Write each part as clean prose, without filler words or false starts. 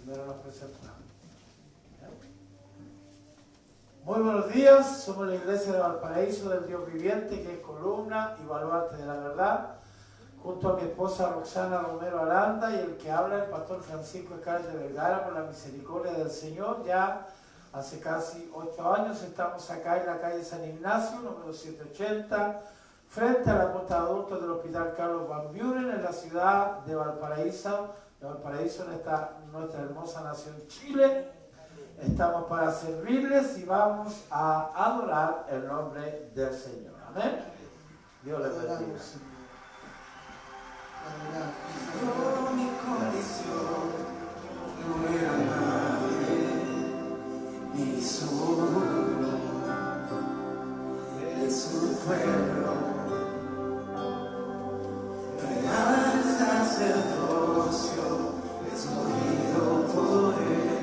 Primero nos presentamos. Muy buenos días, somos la Iglesia de Valparaíso del Dios Viviente, que es columna y baluarte de la verdad, junto a mi esposa Roxana Romero Aranda y el que habla, el pastor Francisco Escalde de Vergara, por la misericordia del Señor. Ya hace casi 8 años estamos acá en la calle San Ignacio, número 780, frente a la posta de adultos del Hospital Carlos Van Buren, en la ciudad de Valparaíso, en nuestra hermosa nación Chile. Estamos para servirles y vamos a adorar el nombre del Señor. Amén. Dios les bendiga. Yo, mi condición no era nadie, ni solo de su pueblo, real sacerdocio, escogido por él,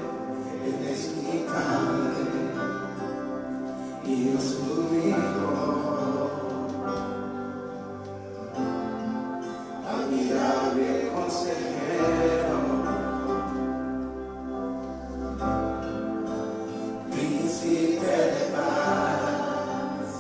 él es mi padre y yo su hijo. Admirable consejero, príncipe de paz,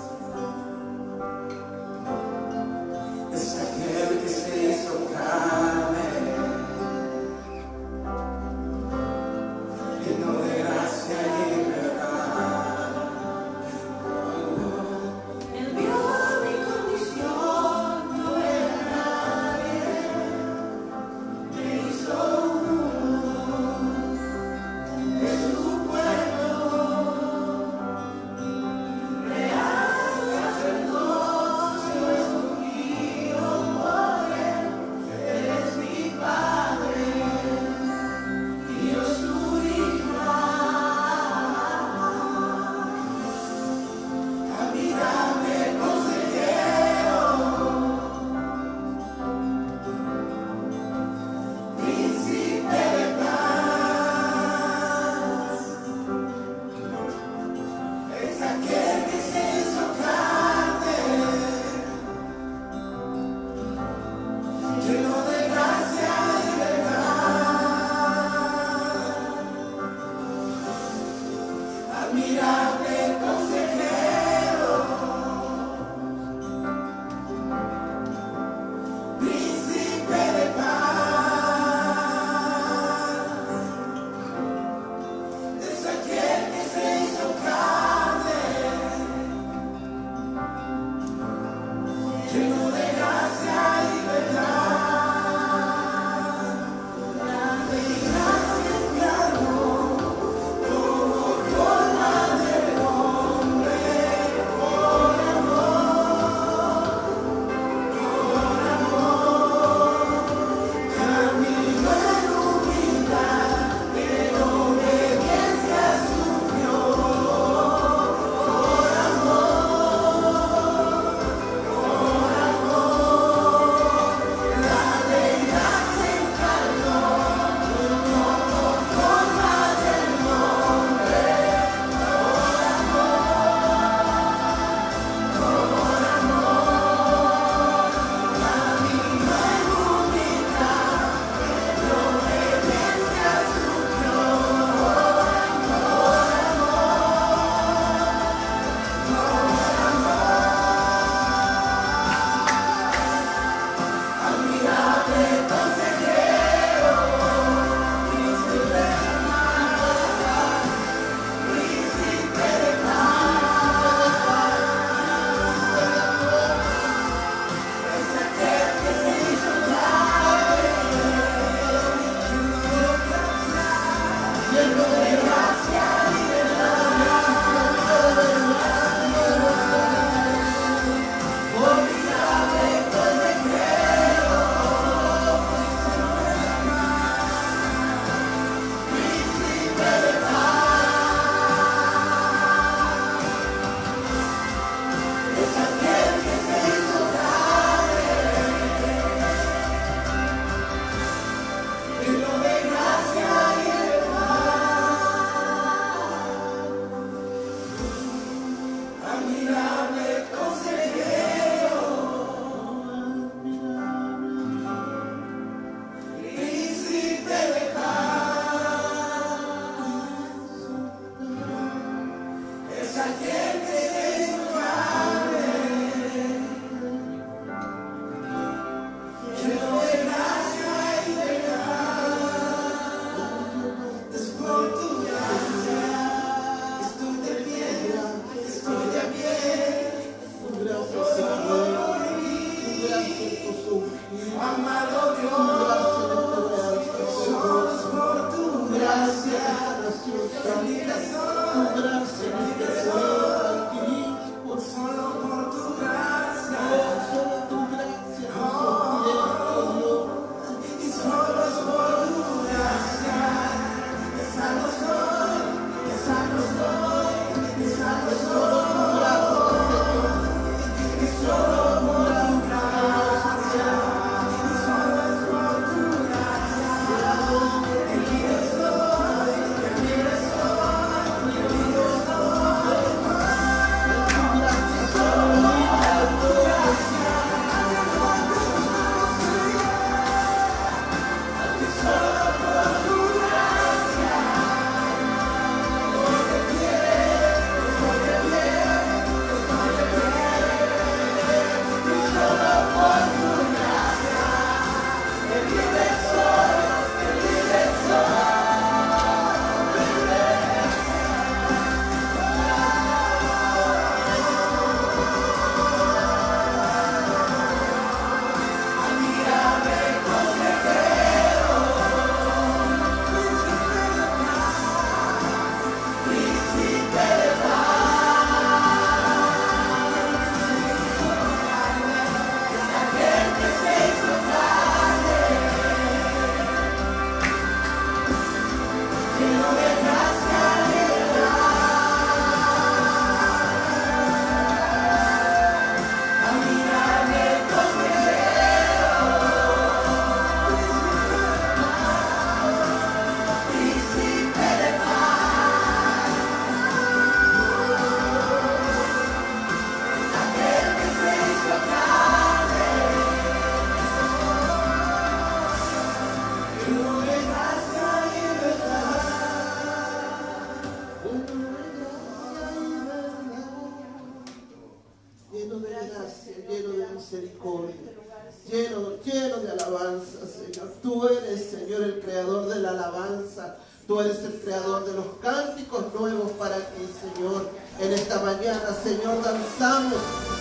Lleno de alabanza, Señor. Tú eres, Señor, el creador de la alabanza. Tú eres el creador de los cánticos nuevos para ti, Señor. En esta mañana, Señor, danzamos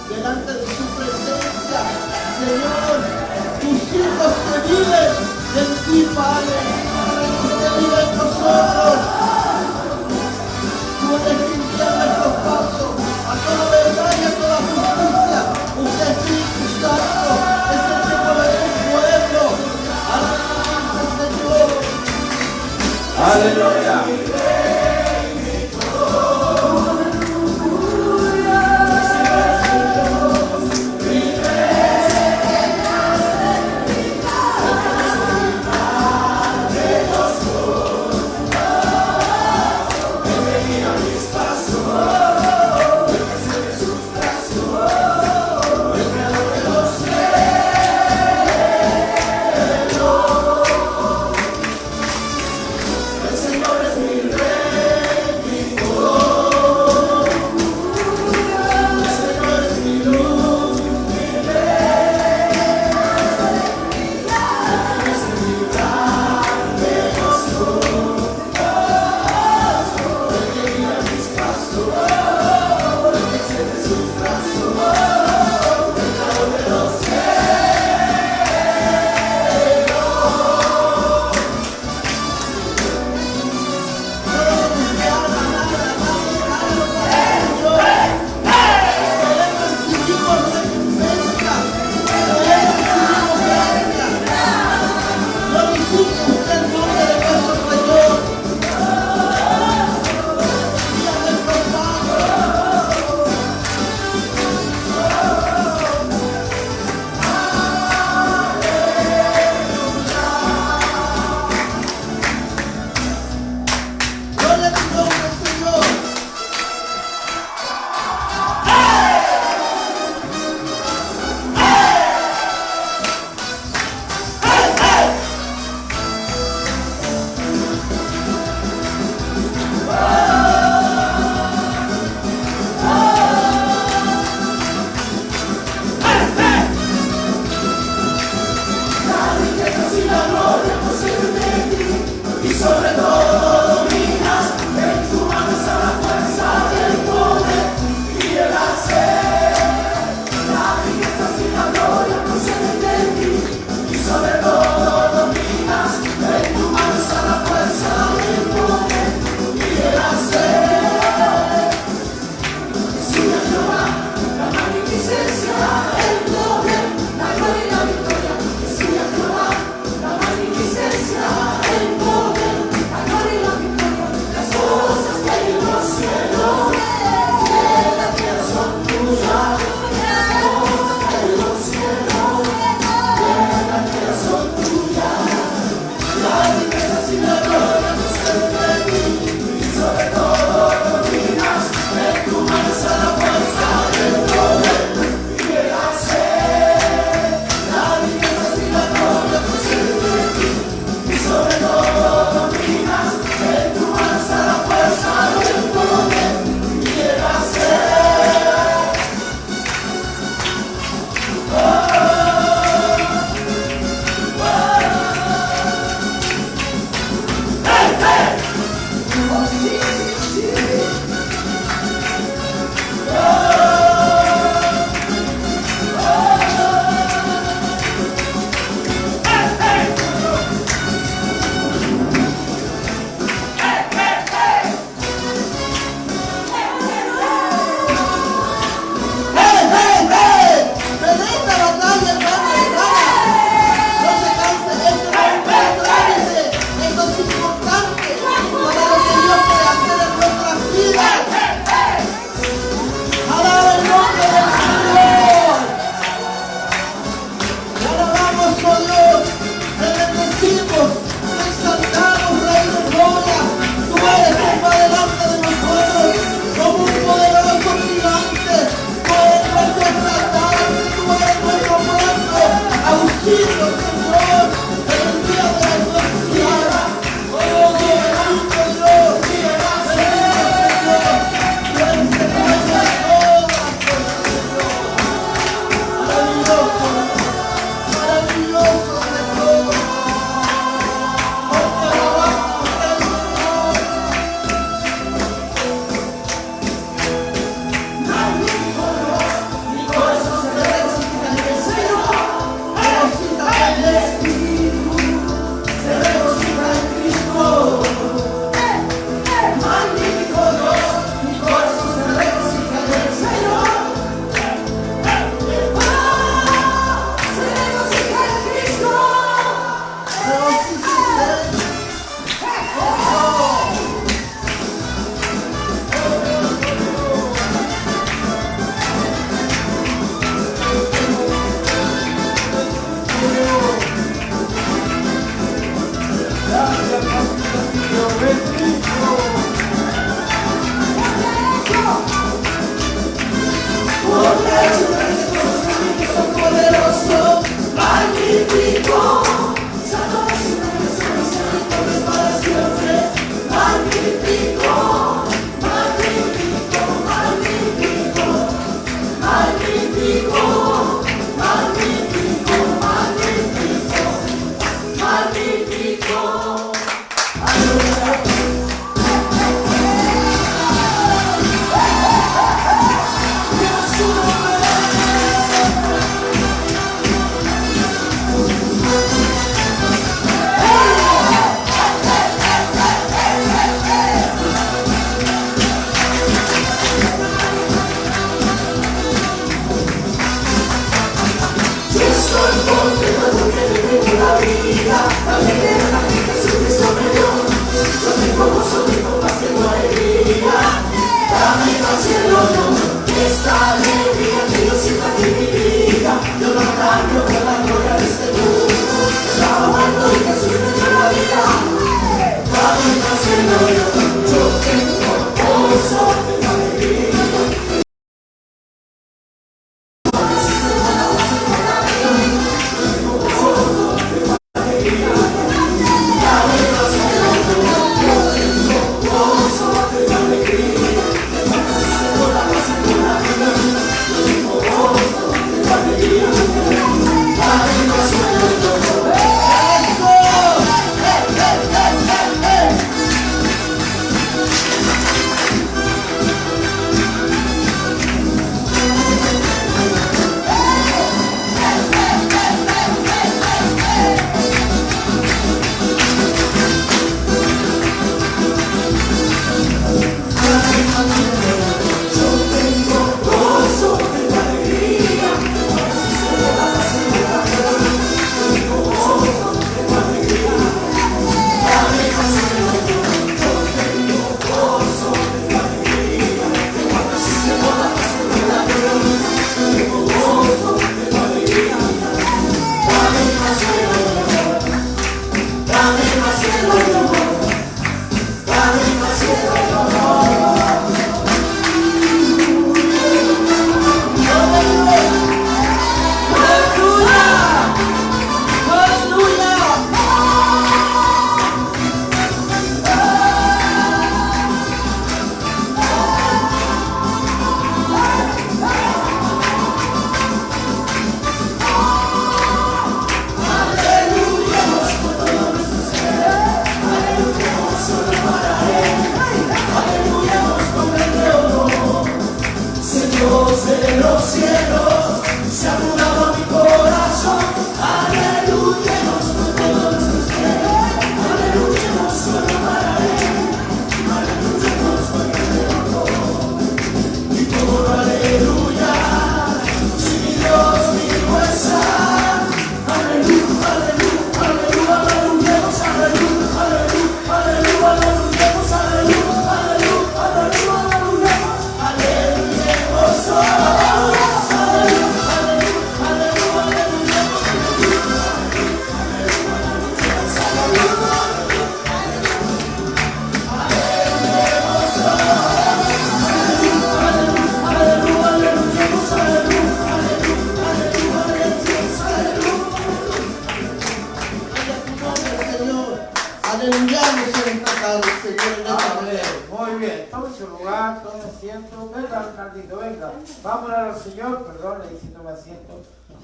delante de su presencia. Señor, tus hijos que viven en ti, Padre, que viven en nosotros. Tú eres quien guía nuestros pasos a toda verdad y a toda justicia. Usted es Espíritu Santo, es el que mueve su pueblo. Alabanza, Señor. Aleluya. El Señor es mi rey. Yo bendigo. Porque su Cristo poderoso, magnífico. Santo es su nombre, santo para siempre. Magnífico, magnífico, magnífico, magnífico, magnífico, magnífico, magnífico. Aleluya. La vida, la vida que Jesucristo me dio. Yo tengo gozo, tengo paz, tengo alegría. Dame al cielo, yo, esta alegría que yo siento aquí en mi vida. Yo no cambio por la gloria de este mundo. Estaba muerto y Jesús me dio la vida. Dame al cielo, yo tengo gozo, tengo alegría.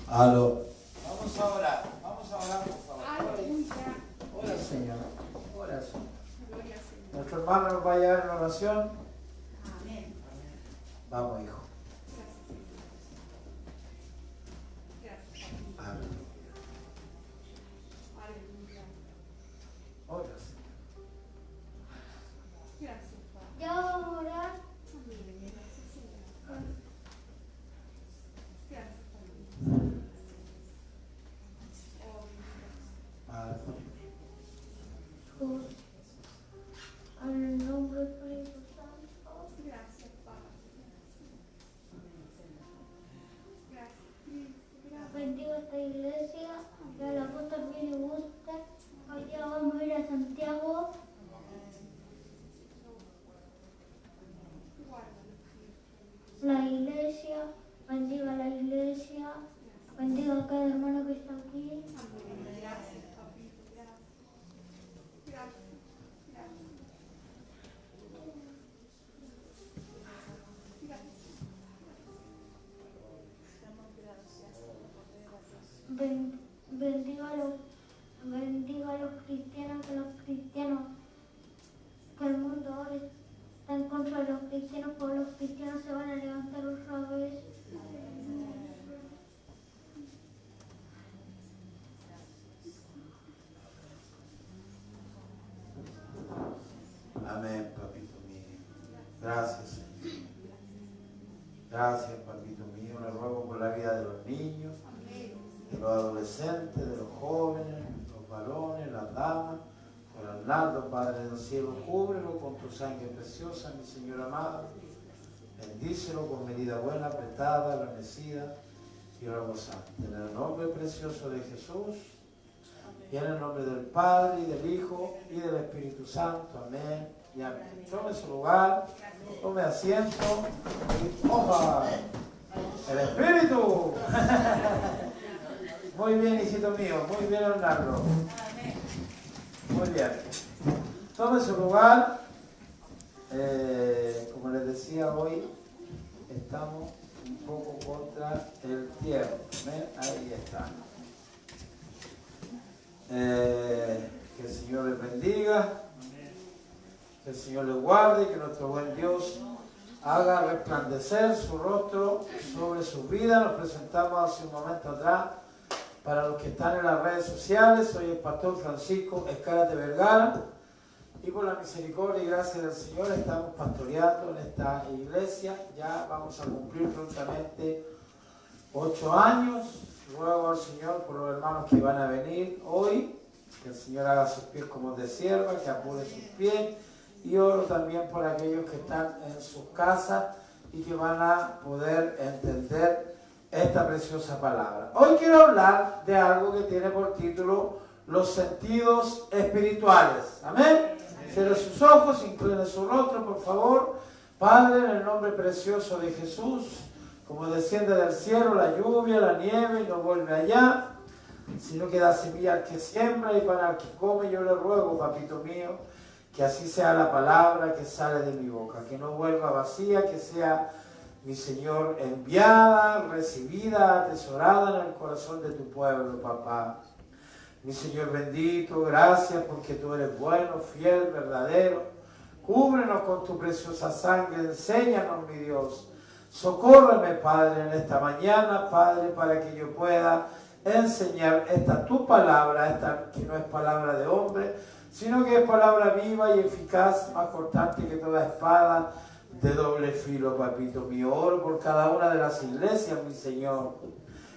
Aló. Vamos a orar, por favor. Ora, Señor. Ora, Señor. Nuestro hermano nos va a llevar en oración. Amén. Vamos, hijo. Aleluya. Ora, Señor. Ya vamos a orar. En el nombre del Espíritu Santo. Gracias, Padre. Bendigo esta iglesia, que la voz también le guste. Hoy día vamos a ir a Santiago Amén, papito mío. Gracias, Señor. Gracias, papito mío. Le ruego por la vida de los niños, de los adolescentes, de los jóvenes, los varones, las damas. Por Arnaldo, Padre del cielo, cúbrelo con tu sangre preciosa, mi Señor amado. Bendícelo con medida buena, apretada, remecida y rebosante. En el nombre precioso de Jesús, y en el nombre del Padre, y del Hijo, y del Espíritu Santo. Amén y amén. Tome su lugar, tome asiento, y ¡opa! ¡El Espíritu! Muy bien, hijito mío, muy bien, Arnaldo. Muy bien. Tome su lugar. Como les decía, hoy estamos un poco contra el tiempo. ¿Ven? Ahí está. Que el Señor les bendiga, que el Señor les guarde, que nuestro buen Dios haga resplandecer su rostro sobre sus vidas. Nos presentamos hace un momento atrás. Para los que están en las redes sociales, soy el pastor Francisco Escárate Vergara y por la misericordia y gracia del Señor estamos pastoreando en esta iglesia. Ya vamos a cumplir prontamente 8 años. Ruego al Señor por los hermanos que van a venir hoy, que el Señor haga sus pies como de sierva, que apure sus pies, y oro también por aquellos que están en sus casas y que van a poder entender esta preciosa palabra. Hoy quiero hablar de algo que tiene por título los sentidos espirituales. Amén. Cierre sus ojos, incline su rostro, por favor. Padre, en el nombre precioso de Jesús, como desciende del cielo la lluvia, la nieve y no vuelve allá, sino que da semilla al que siembra y para el que come, yo le ruego, papito mío, que así sea la palabra que sale de mi boca, que no vuelva vacía, que sea, mi Señor, enviada, recibida, atesorada en el corazón de tu pueblo, papá. Mi Señor bendito, gracias porque tú eres bueno, fiel, verdadero. Cúbrenos con tu preciosa sangre, enséñanos, mi Dios. Socórreme, Padre, en esta mañana, Padre, para que yo pueda enseñar esta tu palabra, esta que no es palabra de hombre, sino que es palabra viva y eficaz, más cortante que toda espada de doble filo, papito mío. Oro por cada una de las iglesias, mi Señor,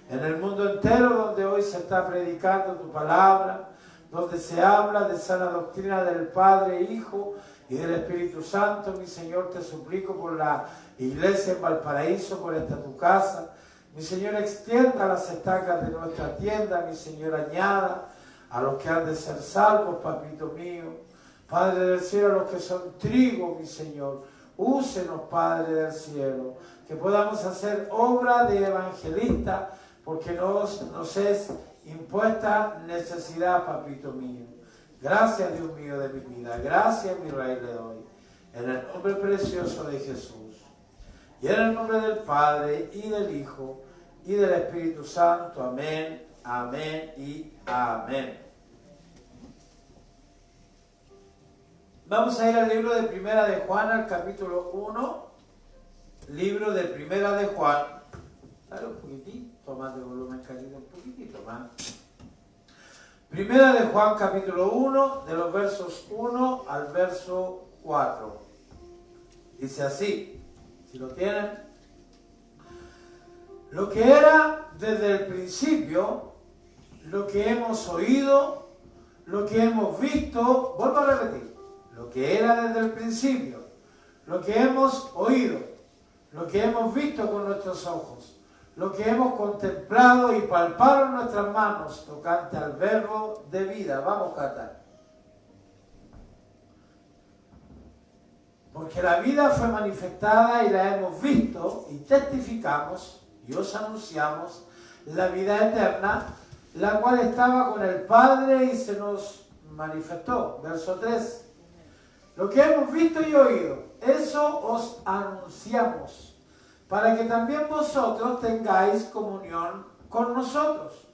en el mundo entero donde hoy se está predicando tu palabra, donde se habla de sana doctrina del Padre, Hijo y del Espíritu Santo. Mi Señor, te suplico por la iglesia en Valparaíso, por esta tu casa. Mi Señor, extienda las estacas de nuestra tienda, mi Señor, añada a los que han de ser salvos, papito mío. Padre del cielo, a los que son trigo, mi Señor, úsenos, Padre del cielo, que podamos hacer obra de evangelista, porque nos es impuesta necesidad, papito mío. Gracias, Dios mío, de mi vida. Gracias, mi Rey, le doy. En el nombre precioso de Jesús. Y en el nombre del Padre, y del Hijo, y del Espíritu Santo. Amén, amén y amén. Vamos a ir al libro de Primera de Juan, al capítulo 1. Libro de Primera de Juan. Dale un poquitito más de volumen, cariño, un poquitito más. Primera de Juan, capítulo 1, de los versos 1 al verso 4. Dice así, si lo tienen. Lo que era desde el principio, lo que hemos oído, lo que hemos visto, vuelvo a repetir, lo que era desde el principio, lo que hemos oído, lo que hemos visto con nuestros ojos, lo que hemos contemplado y palpado en nuestras manos, tocante al verbo de vida. Vamos a cantar. Porque la vida fue manifestada y la hemos visto y testificamos y os anunciamos la vida eterna, la cual estaba con el Padre y se nos manifestó. Verso 3. Lo que hemos visto y oído, eso os anunciamos, para que también vosotros tengáis comunión con nosotros.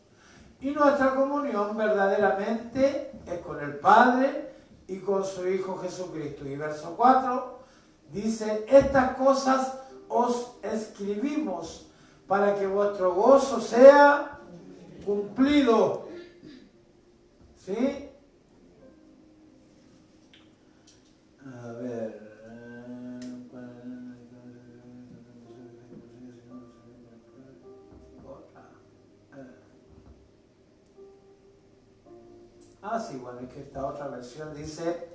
Y nuestra comunión verdaderamente es con el Padre y con su Hijo Jesucristo. Y verso 4 dice, estas cosas os escribimos para que vuestro gozo sea cumplido. ¿Sí? A Sí, bueno, es que esta otra versión dice,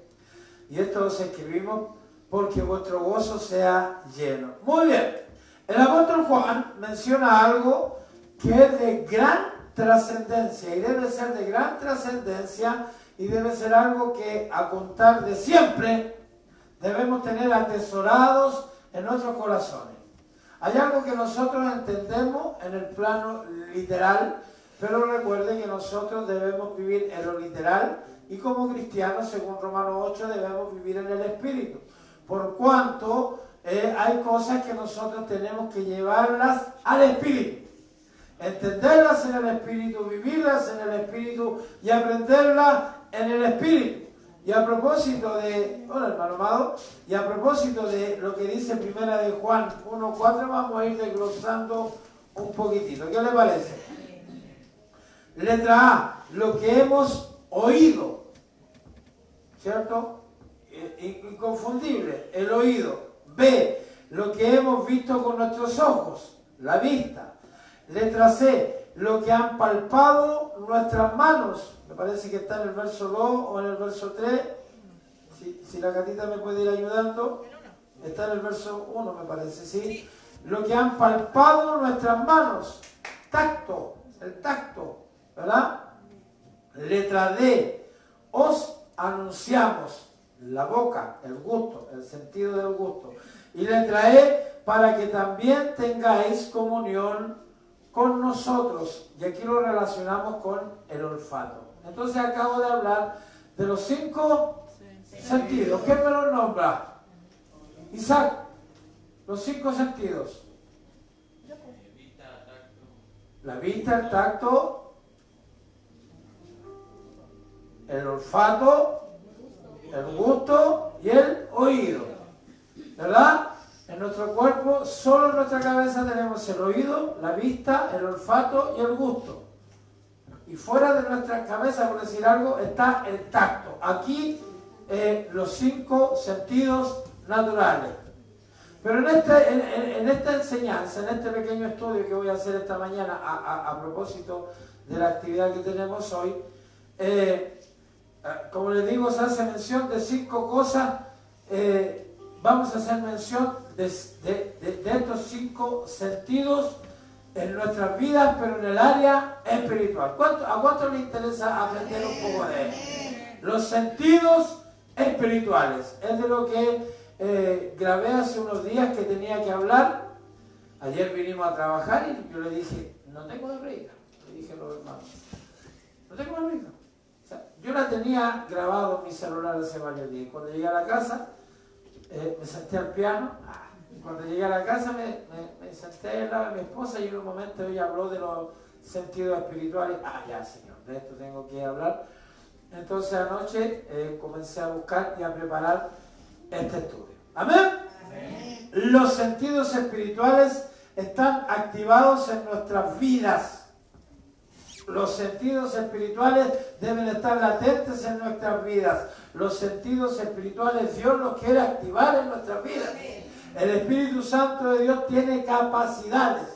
y esto os escribimos porque vuestro gozo sea lleno. Muy bien, el apóstol Juan menciona algo que es de gran trascendencia y debe ser de gran trascendencia y debe ser algo que a contar de siempre debemos tener atesorados en nuestros corazones. Hay algo que nosotros entendemos en el plano literal, pero recuerde que nosotros debemos vivir en lo literal y como cristianos, según Romanos 8, debemos vivir en el Espíritu. Por cuanto hay cosas que nosotros tenemos que llevarlas al Espíritu. Entenderlas en el Espíritu, vivirlas en el Espíritu y aprenderlas en el Espíritu. Y a propósito de, hola hermano amado, y a propósito de lo que dice primera de Juan 1:4, vamos a ir desglosando un poquitito. ¿Qué le parece? Letra A, lo que hemos oído, ¿cierto? Inconfundible, el oído. B, lo que hemos visto con nuestros ojos, la vista. Letra C, lo que han palpado nuestras manos. Me parece que está en el verso 2 o en el verso 3. Si la gatita me puede ir ayudando. Está en el verso 1, me parece, ¿sí? Lo que han palpado nuestras manos. Tacto, el tacto, ¿verdad? Letra D, os anunciamos. La boca, el gusto, el sentido del gusto. Y letra E, para que también tengáis comunión con nosotros. Y aquí lo relacionamos con el olfato. Entonces acabo de hablar de los 5 sentidos. ¿Quién me los nombra? Isaac, los 5 sentidos. La vista, el tacto, el olfato, el gusto y el oído. ¿Verdad? En nuestro cuerpo, solo en nuestra cabeza tenemos el oído, la vista, el olfato y el gusto. Y fuera de nuestra cabeza, por decir algo, está el tacto. Aquí los 5 sentidos naturales. Pero en esta enseñanza, en este pequeño estudio que voy a hacer esta mañana a propósito de la actividad que tenemos hoy, como les digo, se hace mención de 5 cosas. Vamos a hacer mención de estos 5 sentidos en nuestras vidas, pero en el área espiritual. ¿A cuánto les interesa aprender un poco de esto? Los sentidos espirituales. Es de lo que grabé hace unos días que tenía que hablar. Ayer vinimos a trabajar y yo le dije, no tengo memoria. Le dije a los hermanos, no tengo memoria. O sea, yo la tenía grabado en mi celular hace varios días. Cuando llegué a la casa, me senté al piano. Cuando llegué a la casa me senté al lado de mi esposa y en un momento ella habló de los sentidos espirituales. Ya señor, de esto tengo que hablar. Entonces anoche comencé a buscar y a preparar este estudio. ¿Amén? Amén. Los sentidos espirituales están activados en nuestras vidas. Los sentidos espirituales deben estar latentes en nuestras vidas. Los sentidos espirituales Dios los quiere activar en nuestras vidas. El Espíritu Santo de Dios tiene capacidades.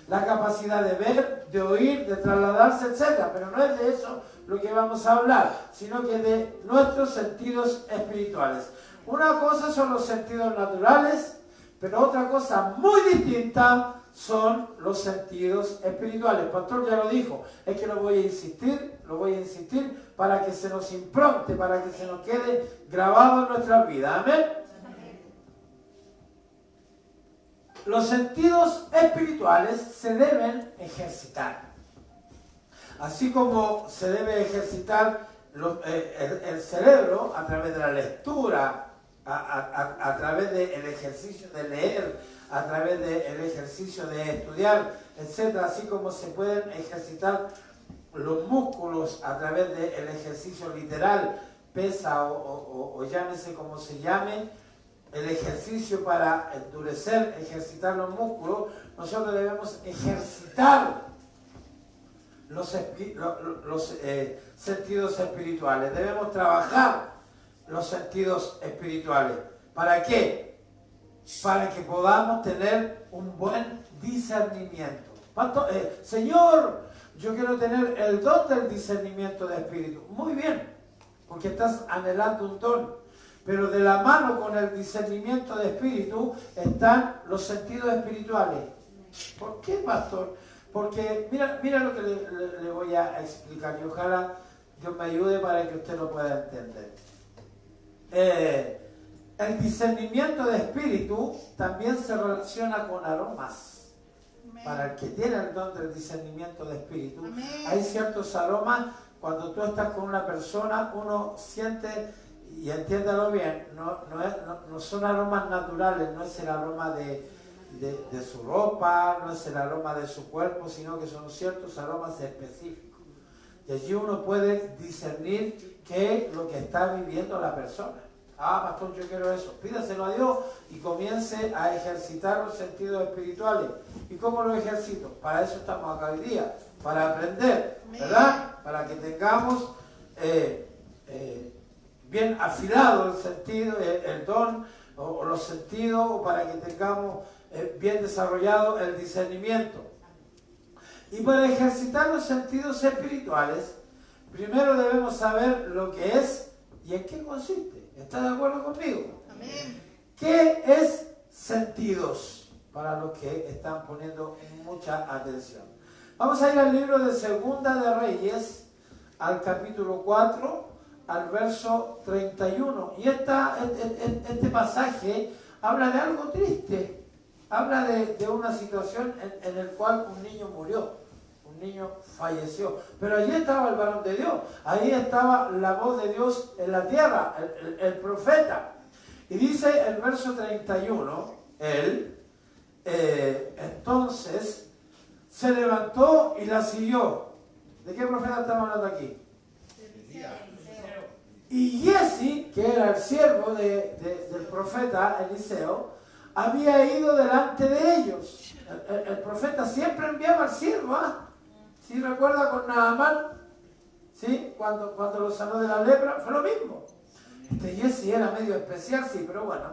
La capacidad de ver, de oír, de trasladarse, etc. Pero no es de eso lo que vamos a hablar, sino que de nuestros sentidos espirituales. Una cosa son los sentidos naturales, pero otra cosa muy distinta son los sentidos espirituales. El pastor ya lo dijo, es que lo voy a insistir para que se nos impronte, para que se nos quede grabado en nuestras vidas. Amén. Los sentidos espirituales se deben ejercitar. Así como se debe ejercitar el cerebro a través de la lectura, a través del ejercicio de leer, a través del ejercicio de estudiar, etc. Así como se pueden ejercitar los músculos a través del ejercicio literal, pesa o llámese como se llame, el ejercicio para endurecer, ejercitar los músculos. Nosotros debemos ejercitar los sentidos espirituales. Debemos trabajar los sentidos espirituales. ¿Para qué? Para que podamos tener un buen discernimiento. Señor, yo quiero tener el don del discernimiento de espíritu. Muy bien, porque estás anhelando un don. Pero de la mano con el discernimiento de espíritu están los sentidos espirituales. ¿Por qué, pastor? Porque mira lo que le voy a explicar y ojalá Dios me ayude para que usted lo pueda entender. El discernimiento de espíritu también se relaciona con aromas. Amén. Para el que tiene el don del discernimiento de espíritu, amén, hay ciertos aromas. Cuando tú estás con una persona, uno siente, y entiéndalo bien, no son aromas naturales, no es el aroma de su ropa, no es el aroma de su cuerpo, sino que son ciertos aromas específicos. Y allí uno puede discernir qué es lo que está viviendo la persona. Ah, pastor, yo quiero eso. Pídaselo a Dios y comience a ejercitar los sentidos espirituales. ¿Y cómo lo ejercito? Para eso estamos acá hoy día, para aprender, ¿verdad? Para que tengamos bien afilado el sentido, el don o los sentidos, o para que tengamos bien desarrollado el discernimiento. Y para ejercitar los sentidos espirituales, primero debemos saber lo que es y en qué consiste. ¿Estás de acuerdo conmigo? Amén. ¿Qué es sentidos? Para los que están poniendo mucha atención. Vamos a ir al libro de Segunda de Reyes, al capítulo 4, al verso 31. Y este pasaje habla de algo triste. Habla de una situación en la cual un niño murió. Un niño falleció. Pero allí estaba el varón de Dios. Ahí estaba la voz de Dios en la tierra, el profeta. Y dice el verso 31, entonces se levantó y la siguió. ¿De qué profeta estamos hablando aquí? Y Giezi, que era el siervo del profeta Eliseo, había ido delante de ellos. El profeta siempre enviaba al siervo, ¿ah? ¿Sí recuerda con Naamán? ¿Sí? Cuando lo sanó de la lepra, fue lo mismo. Giezi era medio especial, sí, pero bueno,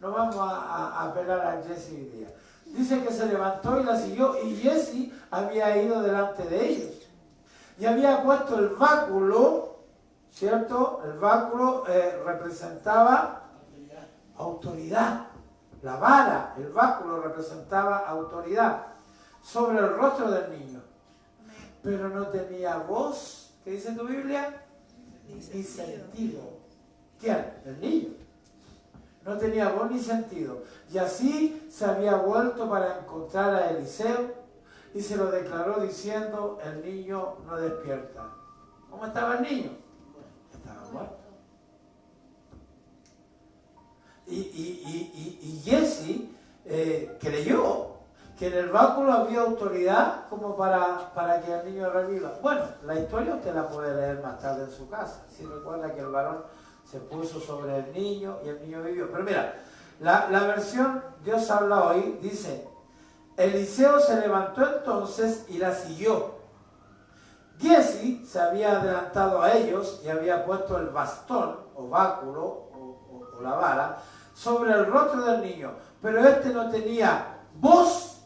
no vamos a apelar a Giezi hoy día. Dice que se levantó y la siguió, y Giezi había ido delante de ellos. Y había puesto el báculo, ¿cierto? El báculo representaba autoridad. La vara, el báculo representaba autoridad sobre el rostro del niño. Pero no tenía voz, ¿qué dice tu Biblia? Ni sentido. ¿Quién? El niño. No tenía voz ni sentido. Y así se había vuelto para encontrar a Eliseo y se lo declaró diciendo, el niño no despierta. ¿Cómo estaba el niño? Estaba muerto. Y Giezi creyó que en el báculo había autoridad como para que el niño reviva. Bueno, la historia usted la puede leer más tarde en su casa. Si recuerda que el varón se puso sobre el niño y el niño vivió. Pero mira, la versión Dios habla hoy dice, Eliseo se levantó entonces y la siguió. Giezi se había adelantado a ellos y había puesto el bastón o báculo o la vara sobre el rostro del niño, pero este no tenía voz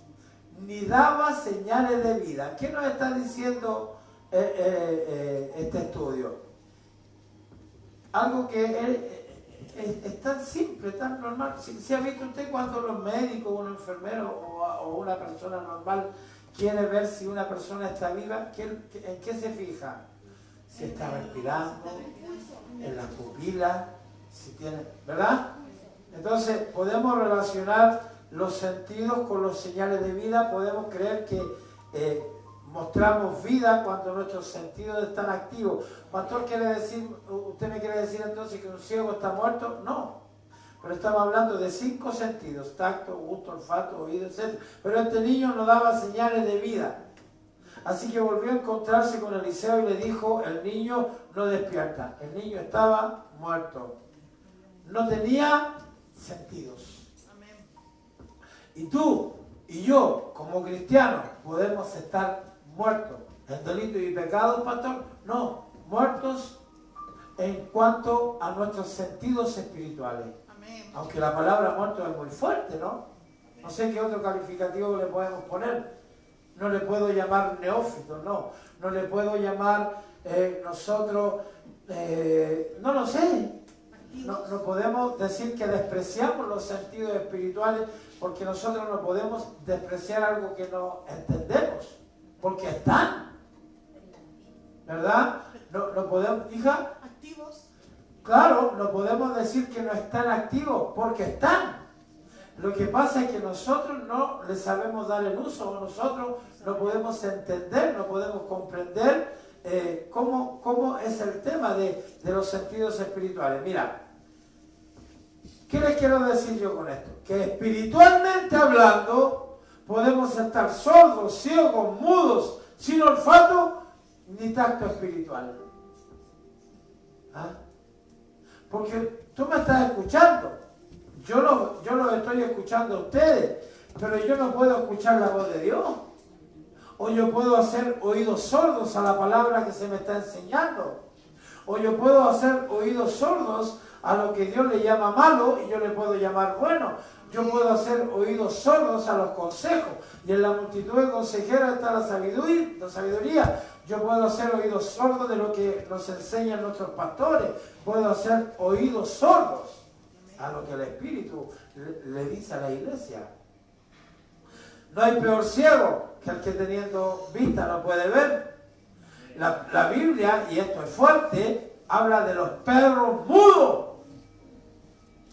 ni daba señales de vida. ¿Qué nos está diciendo este estudio? Algo que es tan simple, tan normal. ¿Se ha visto usted cuando los médicos, un enfermero o una persona normal quiere ver si una persona está viva? ¿En qué se fija? Si está respirando, en las pupilas, si tiene, ¿verdad? Entonces podemos relacionar los sentidos con los señales de vida. Podemos creer que mostramos vida cuando nuestros sentidos están activos. Pastor, ¿usted me quiere decir entonces que un ciego está muerto? No, pero estamos hablando de 5 sentidos: tacto, gusto, olfato, oído, etc. Pero este niño no daba señales de vida. Así que volvió a encontrarse con Eliseo y le dijo, el niño no despierta. El niño estaba muerto. No tenía sentidos. Y tú y yo, como cristianos, podemos estar muertos en delitos y pecados, pastor. No, muertos en cuanto a nuestros sentidos espirituales. Amén. Aunque la palabra muerto es muy fuerte, ¿no? No sé qué otro calificativo le podemos poner. no le puedo llamar neófito, no le puedo llamar nosotros, no lo sé. No podemos decir que despreciamos los sentidos espirituales, porque nosotros no podemos despreciar algo que no entendemos, porque están, ¿verdad? No podemos, hija, activos. claro, no podemos decir que no están activos, porque están. Lo que pasa es que nosotros no le sabemos dar el uso, nosotros no podemos entender, no podemos comprender cómo es el tema de los sentidos espirituales. Mira, ¿qué les quiero decir yo con esto? Que espiritualmente hablando podemos estar sordos, ciegos, mudos, sin olfato ni tacto espiritual. ¿Ah? Porque tú me estás escuchando, yo los estoy escuchando a ustedes, pero yo no puedo escuchar la voz de Dios. O yo puedo hacer oídos sordos a la palabra que se me está enseñando. O yo puedo hacer oídos sordos a lo que Dios le llama malo y yo le puedo llamar bueno. Yo puedo hacer oídos sordos a los consejos. Y en la multitud de consejeros está la sabiduría. Yo puedo hacer oídos sordos de lo que nos enseñan nuestros pastores. Puedo hacer oídos sordos a lo que el Espíritu le dice a la iglesia. No hay peor ciego que el que teniendo vista no puede ver. La Biblia, y esto es fuerte, habla de los perros mudos.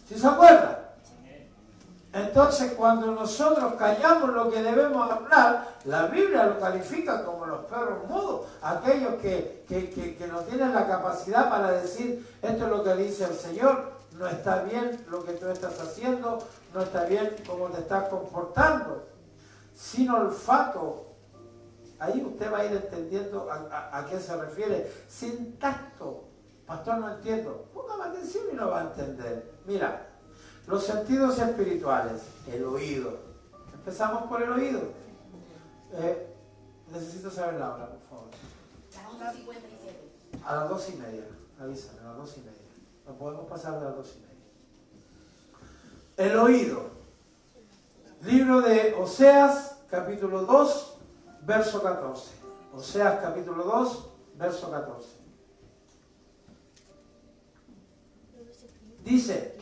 ¿Sí se acuerdan? Entonces, cuando nosotros callamos lo que debemos hablar, la Biblia lo califica como los perros mudos, aquellos que no tienen la capacidad para decir, esto es lo que dice el Señor, no está bien lo que tú estás haciendo, no está bien cómo te estás comportando. Sin olfato, ahí usted va a ir entendiendo a qué se refiere. Sin tacto, pastor, no entiendo. Póngame atención y lo va a entender. Mira, los sentidos espirituales, el oído. Empezamos por el oído. Necesito saber la hora, por favor. Las 11:57. A las 2:30, avísame, a las 2:30. No podemos pasar de las 2:30. El oído. Libro de Oseas, capítulo 2, verso 14. Oseas, capítulo 2, verso 14. Dice,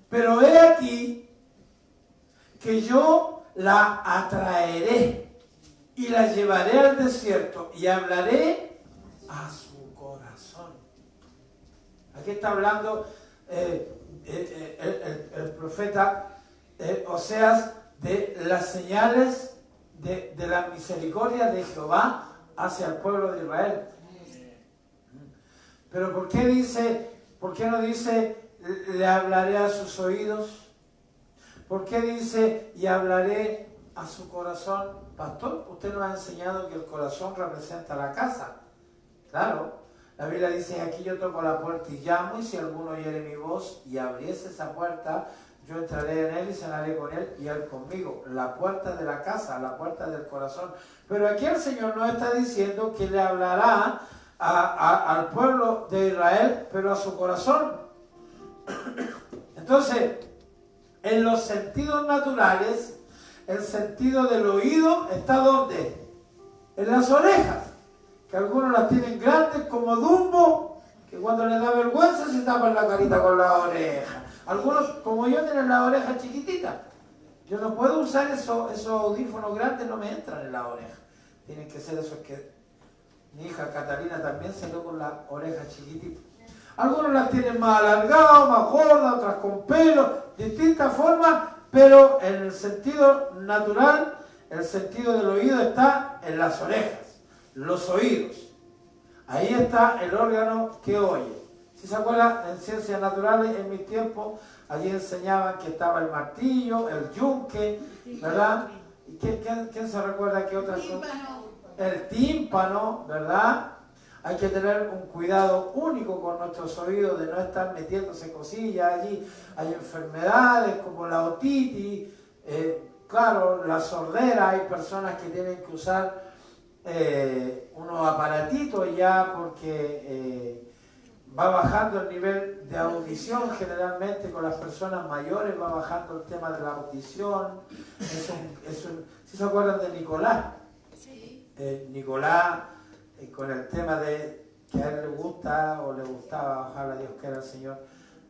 pero he aquí que yo la atraeré y la llevaré al desierto y hablaré a su corazón. Aquí está hablando el profeta Oseas de las señales de la misericordia de Jehová hacia el pueblo de Israel. Pero ¿por qué no dice le hablaré a sus oídos? ¿Por qué dice y hablaré a su corazón? Pastor, usted nos ha enseñado que el corazón representa la casa. Claro, la Biblia dice, aquí yo toco la puerta y llamo, y si alguno oyere mi voz y abriese esa puerta, yo entraré en él y cenaré con él y él conmigo. La puerta de la casa, la puerta del corazón. Pero aquí el Señor nos está diciendo que le hablará al pueblo de Israel, pero a su corazón. Entonces, en los sentidos naturales, el sentido del oído está ¿dónde? En las orejas, que algunos las tienen grandes como Dumbo, que cuando les da vergüenza se tapan la carita con la oreja. Algunos, como yo, tienen la oreja chiquitita. Yo no puedo usar esos audífonos grandes, no me entran en la oreja. Tienen que ser esos que mi hija Catalina también se quedó con la oreja chiquitita. Algunos las tienen más alargadas, más gordas, otras con pelo, distintas formas, pero en el sentido natural, el sentido del oído está en las orejas, los oídos. Ahí está el órgano que oye. Si se acuerdan, en ciencias naturales, en mis tiempos, allí enseñaban que estaba el martillo, el yunque, ¿verdad? ¿Y quién se recuerda qué otras cosas? El tímpano, ¿verdad? Hay que tener un cuidado único con nuestros oídos, de no estar metiéndose cosillas allí. Hay enfermedades como la otitis, claro, la sordera. Hay personas que tienen que usar unos aparatitos ya porque va bajando el nivel de audición, generalmente con las personas mayores va bajando el tema de la audición. ¿Sí se acuerdan de Nicolás? Sí. Nicolás, con el tema de que a él le gusta o le gustaba, ojalá Dios quiera el Señor,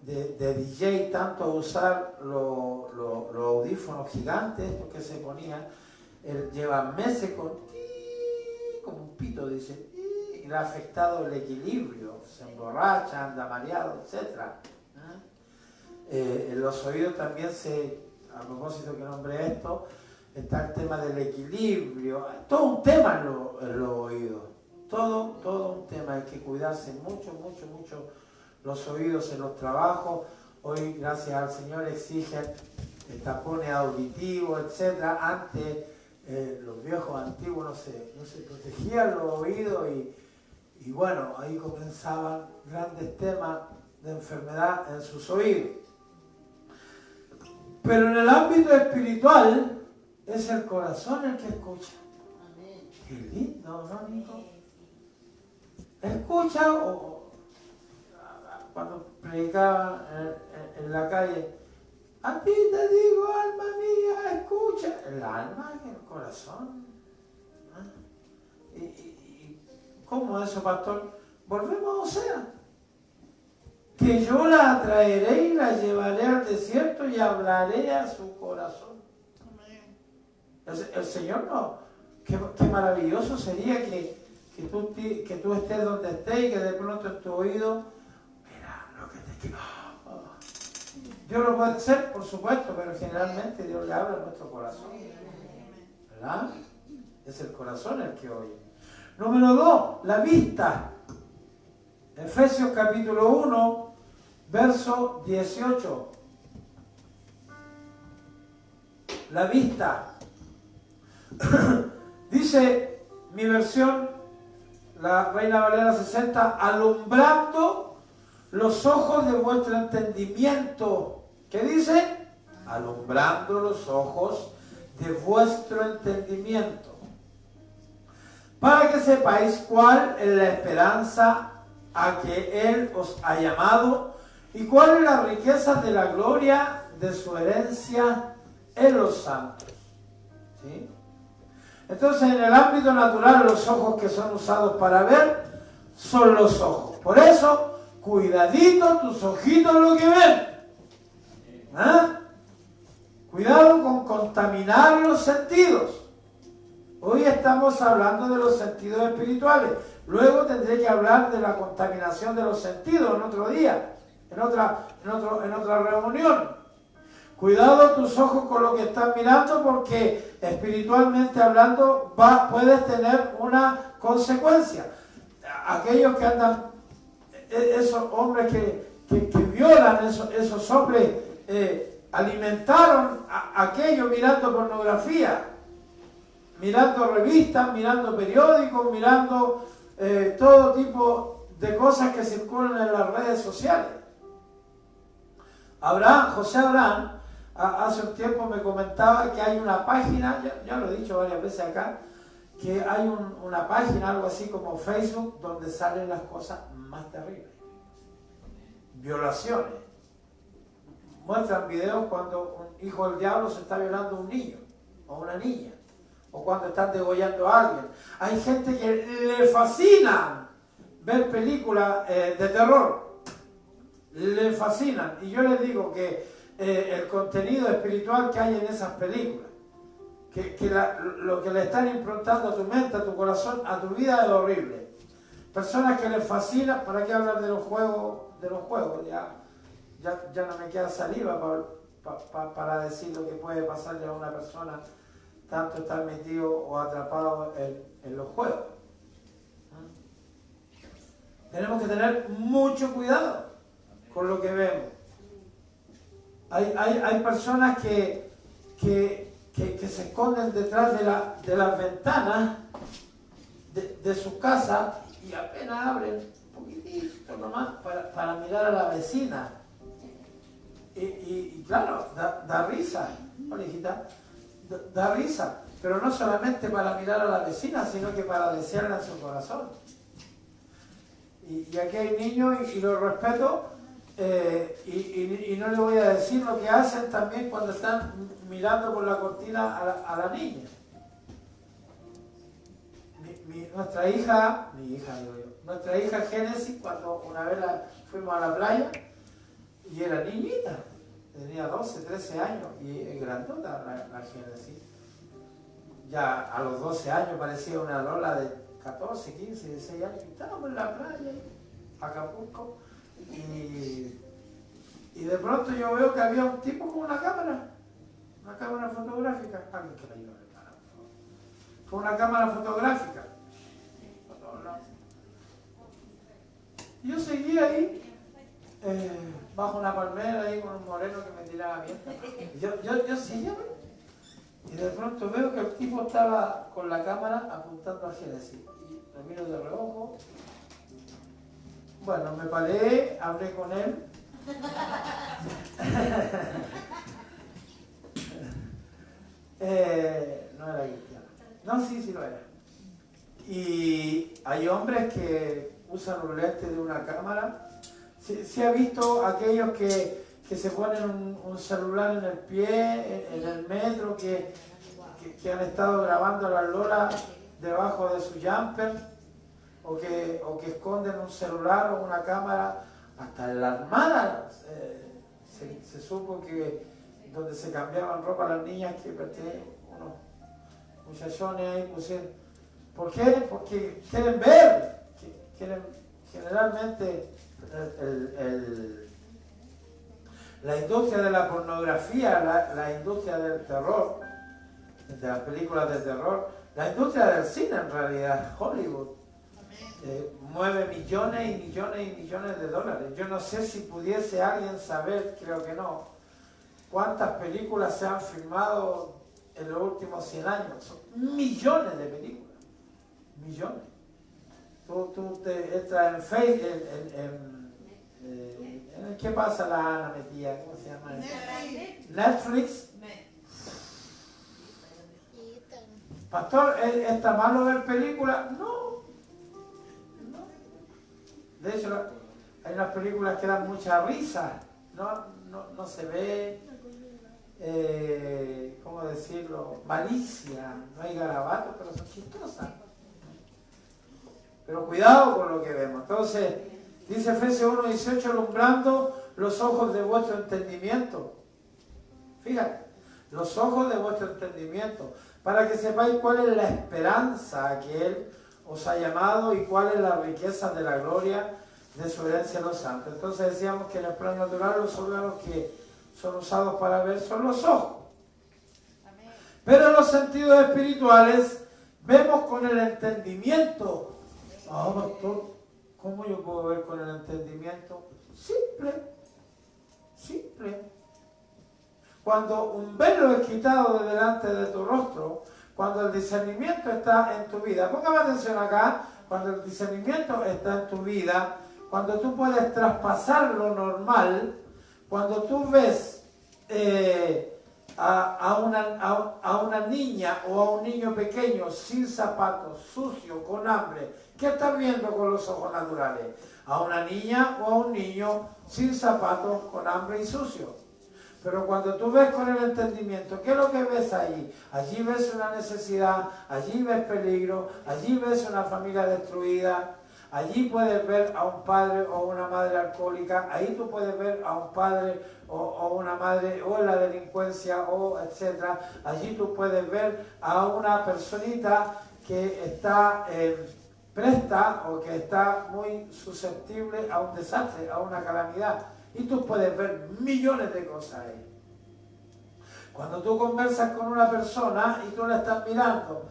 de DJ, tanto usar los audífonos gigantes, porque se ponía, él lleva meses como un pito, dice, y le ha afectado el equilibrio, se emborracha, anda mareado, etc. En los oídos también a propósito que nombré esto, está el tema del equilibrio, todo un tema en los oídos, todo un tema, hay que cuidarse mucho los oídos en los trabajos. Hoy, gracias al Señor, exigen tapones auditivos, etc. Antes, los viejos antiguos no se protegían los oídos y bueno, ahí comenzaban grandes temas de enfermedad en sus oídos. Pero en el ámbito espiritual es el corazón el que escucha. Qué lindo, ¿no, Nico? Escucha cuando predicaba en la calle, a ti te digo, alma mía, escucha. El alma y el corazón. ¿Y cómo eso, pastor? Volvemos a Osea. Que yo la atraeré y la llevaré al desierto y hablaré a su corazón. El Señor no. Qué maravilloso sería que tú estés donde estés y que de pronto en tu oído, mira lo que te quiero. Dios lo puede hacer, por supuesto, pero generalmente Dios le habla a nuestro corazón. ¿Verdad? Es el corazón el que oye. Número 2, la vista. Efesios capítulo 1, verso 18. La vista. Dice mi versión, la Reina Valera 60, alumbrando los ojos de vuestro entendimiento. ¿Qué dice? Alumbrando los ojos de vuestro entendimiento, para que sepáis cuál es la esperanza a que Él os ha llamado y cuál es la riqueza de la gloria de su herencia en los santos. ¿Sí? Entonces, en el ámbito natural, los ojos que son usados para ver son los ojos. Por eso, cuidadito tus ojitos lo que ven. Cuidado con contaminar los sentidos. Hoy estamos hablando de los sentidos espirituales. Luego tendré que hablar de la contaminación de los sentidos en otro día, en otra reunión. Cuidado tus ojos con lo que estás mirando, porque espiritualmente hablando puedes tener una consecuencia. Aquellos que andan, esos hombres que violan, esos hombres alimentaron aquello mirando pornografía, mirando revistas, mirando periódicos, mirando todo tipo de cosas que circulan en las redes sociales. José Abraham, hace un tiempo me comentaba que hay una página, ya lo he dicho varias veces acá, que hay una página, algo así como Facebook, donde salen las cosas más terribles. Violaciones. Muestran videos cuando un hijo del diablo se está violando a un niño o una niña, o cuando están degollando a alguien. Hay gente que le fascina ver películas de terror. Le fascinan. Y yo les digo que el contenido espiritual que hay en esas películas, lo que le están improntando a tu mente, a tu corazón, a tu vida es horrible. Personas que les fascinan, ¿para qué hablar de los juegos? Ya no me queda saliva para decir lo que puede pasarle a una persona, tanto estar metido o atrapado en los juegos. Tenemos que tener mucho cuidado con lo que vemos. Hay personas que se esconden detrás de las ventanas de su casa y apenas abren un poquitito nomás para mirar a la vecina. Y claro, da risa, ¿no, hijita? Da risa, pero no solamente para mirar a la vecina, sino que para desearla en su corazón. Y aquí hay niños y los respeto, y no le voy a decir lo que hacen también cuando están mirando por la cortina a la niña. Nuestra hija Génesis, cuando una vez fuimos a la playa, y era niñita, tenía 12, 13 años, y es grandota la Génesis. Ya a los 12 años parecía una Lola de 14, 15, 16 años, y estábamos en la playa, Acapulco, y de pronto yo veo que había un tipo con una cámara fotográfica, alguien que la ayude, con una cámara fotográfica. Yo seguí ahí, bajo una palmera, ahí con un moreno que me tiraba bien. Yo seguía, y de pronto veo que el tipo estaba con la cámara apuntando a Génesis. Y lo miro de reojo. Bueno, me paré, hablé con él. No era cristiano. No, sí lo era. Y hay hombres que usan los lentes de una cámara. ¿Sí ha visto aquellos que se ponen un celular en el pie, en el metro, que han estado grabando a las lolas debajo de su jumper, o que esconden un celular o una cámara? Hasta en la Armada se supo que donde se cambiaban ropa las niñas, que unos muchachones ahí pusieron. ¿Por qué? Porque quieren ver, quieren generalmente la industria de la pornografía, la industria del terror, de las películas de terror, la industria del cine en realidad, Hollywood, mueve millones y millones y millones de dólares. Yo no sé si pudiese alguien saber, creo que no, cuántas películas se han filmado en los últimos 100 años. Son millones de películas. Millones. Tú te entras en Facebook, ¿qué pasa la Ana metida? ¿Cómo se llama? Netflix. Pastor, ¿está malo ver películas? No. De hecho, hay unas películas que dan mucha risa. No se ve, ¿cómo decirlo? Malicia. No hay garabatos, pero son chistosas. Pero cuidado con lo que vemos. Entonces, dice Efesios 1:18, alumbrando los ojos de vuestro entendimiento. Fíjate, los ojos de vuestro entendimiento, para que sepáis cuál es la esperanza a que Él os ha llamado y cuál es la riqueza de la gloria de su herencia en los santos. Entonces decíamos que en el plan natural los órganos que son usados para ver son los ojos. Pero en los sentidos espirituales vemos con el entendimiento. Ah, pastor, ¿cómo yo puedo ver con el entendimiento? Simple. Cuando un velo es quitado de delante de tu rostro, cuando el discernimiento está en tu vida, póngame atención acá, cuando el discernimiento está en tu vida, cuando tú puedes traspasar lo normal, cuando tú ves a una niña o a un niño pequeño sin zapatos, sucio, con hambre, ¿qué estás viendo con los ojos naturales? A una niña o a un niño sin zapatos, con hambre y sucio. Pero cuando tú ves con el entendimiento, ¿qué es lo que ves ahí? Allí ves una necesidad, allí ves peligro, allí ves una familia destruida, allí puedes ver a un padre o una madre alcohólica, ahí tú puedes ver a un padre o una madre o en la delincuencia o etcétera. Allí tú puedes ver a una personita que está presta o que está muy susceptible a un desastre, a una calamidad. Y tú puedes ver millones de cosas ahí. Cuando tú conversas con una persona y tú la estás mirando,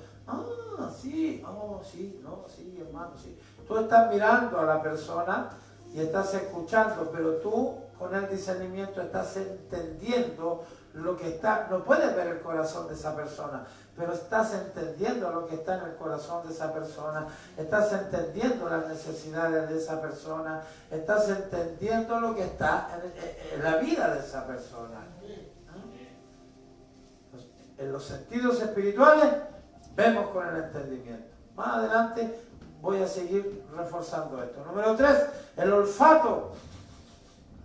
sí, hermano, sí. Tú estás mirando a la persona y estás escuchando, pero tú con el discernimiento estás entendiendo lo que está. No puedes ver el corazón de esa persona, pero estás entendiendo lo que está en el corazón de esa persona, estás entendiendo las necesidades de esa persona, estás entendiendo lo que está en la vida de esa persona. En los sentidos espirituales vemos con el entendimiento. Más adelante voy a seguir reforzando esto. Número 3, el olfato.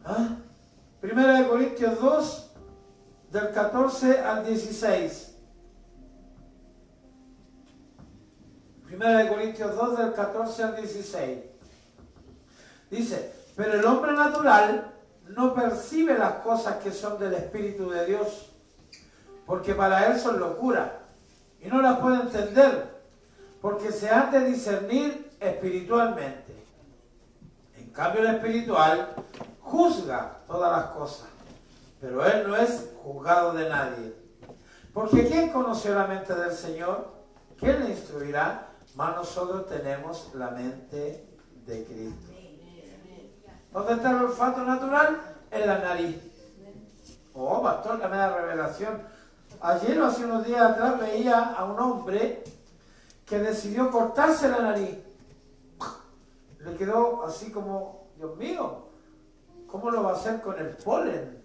¿Ah? Primera de Corintios 2, del 14 al 16. Primera de Corintios 2, del 14 al 16. Dice, pero el hombre natural no percibe las cosas que son del Espíritu de Dios, porque para él son locura, y no las puede entender, porque se han de discernir espiritualmente. En cambio, el espiritual juzga todas las cosas, pero él no es juzgado de nadie. Porque ¿quién conoció la mente del Señor? ¿Quién le instruirá? Mas nosotros tenemos la mente de Cristo. ¿Dónde está el olfato natural? En la nariz. Oh, pastor, la media revelación. Ayer o hace unos días atrás veía a un hombre que decidió cortarse la nariz. Le quedó así como, Dios mío, ¿cómo lo va a hacer con el polen?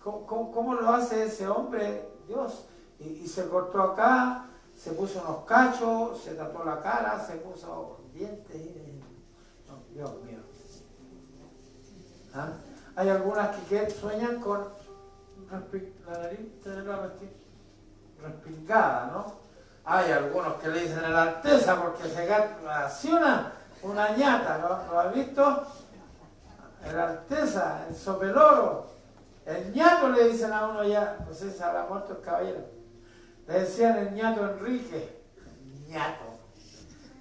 ¿Cómo lo hace ese hombre? Dios. Y se cortó acá, se puso unos cachos, se tatuó la cara, se puso dientes. No, Dios mío. ¿Ah? Hay algunas que sueñan con la nariz tenerla respingada, ¿no? Hay algunos que le dicen el Alteza porque se gasta así una ñata, ¿lo has visto? El Alteza, el sopeloro, el ñato le dicen a uno ya, pues ese habrá muerto el caballero. Le decían el ñato Enrique, ñato.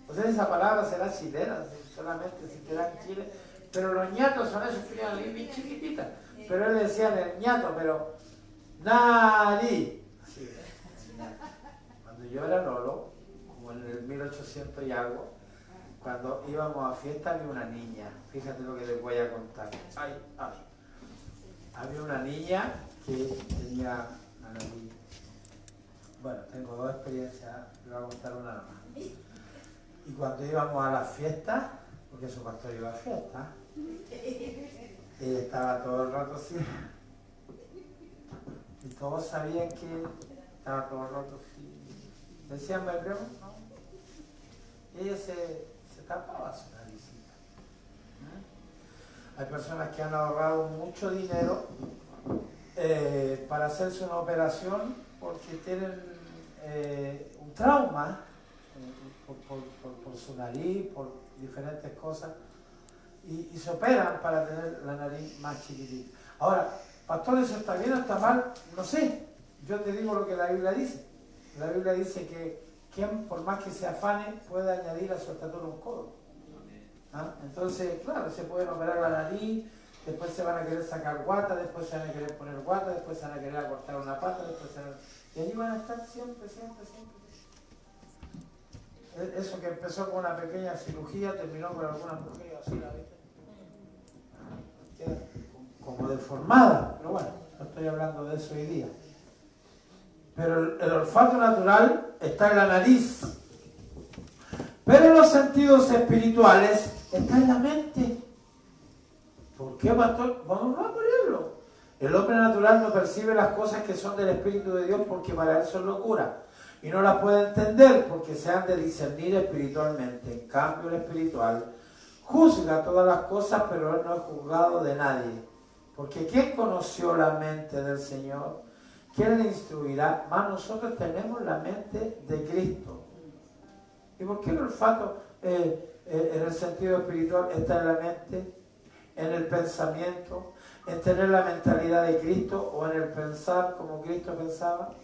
Pues esa palabra será chilena, solamente si te dan Chile. Pero los ñatos son esos que eran bien chiquititas. Pero él le decía el ñato, pero nariz. Así. Cuando yo era lolo, como en el 1800 y algo, cuando íbamos a fiesta había una niña. Fíjate lo que les voy a contar. Ay. Había una niña que tenía la nariz. Bueno, tengo dos experiencias, le voy a contar una nada más. Y cuando íbamos a las fiestas, porque su pastor iba a fiestas, ella estaba todo el rato así. Y todos sabían que estaba todo el rato así. Decían, ¿me creo? ¿No? Y ella se tapaba su naricita. Hay personas que han ahorrado mucho dinero para hacerse una operación porque tienen un trauma por su nariz, por diferentes cosas, y se operan para tener la nariz más chiquitita. Ahora, pastor, ¿eso está bien o está mal? No sé, yo te digo lo que la Biblia dice. La Biblia dice que quien por más que se afane puede añadir a su estatura un codo. ¿Ah? Entonces, claro, se pueden operar la nariz, después se van a querer sacar guata, después se van a querer poner guata, después se van a querer acortar una pata, después se van a... Y ahí van a estar siempre. Eso que empezó con una pequeña cirugía terminó con algunas mujeres así, ¿la viste? Queda como deformada, pero bueno, no estoy hablando de eso hoy día. Pero el olfato natural está en la nariz. Pero los sentidos espirituales están en la mente. ¿Por qué, pastor? Vamos a ponerlo. El hombre natural no percibe las cosas que son del Espíritu de Dios porque para él son locura. Y no las puede entender porque se han de discernir espiritualmente. En cambio, el espiritual juzga todas las cosas, pero él no es juzgado de nadie. Porque ¿quién conoció la mente del Señor? ¿Quién le instruirá? Más nosotros tenemos la mente de Cristo. ¿Y por qué el olfato en el sentido espiritual está en la mente? En el pensamiento, en tener la mentalidad de Cristo o en el pensar como Cristo pensaba.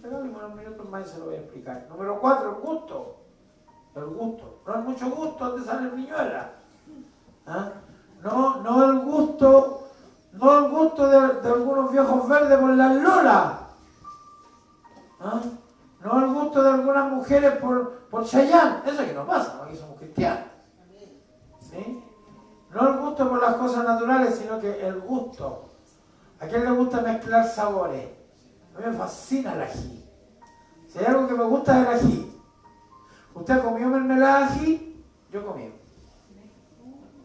Pero unos minutos más y se lo voy a explicar. Número 4, el gusto. El gusto. No hay mucho gusto donde sale el Viñuela. ¿Ah? No el gusto de algunos viejos verdes por las lolas. ¿Ah? No el gusto de algunas mujeres por Chayanne. Eso es que no pasa, aquí somos cristianos. ¿Sí? No el gusto por las cosas naturales, sino que el gusto. ¿A quién le gusta mezclar sabores? A mí me fascina el ají. Si hay algo que me gusta es el ají. ¿Usted comió mermelada de ají? Yo comí.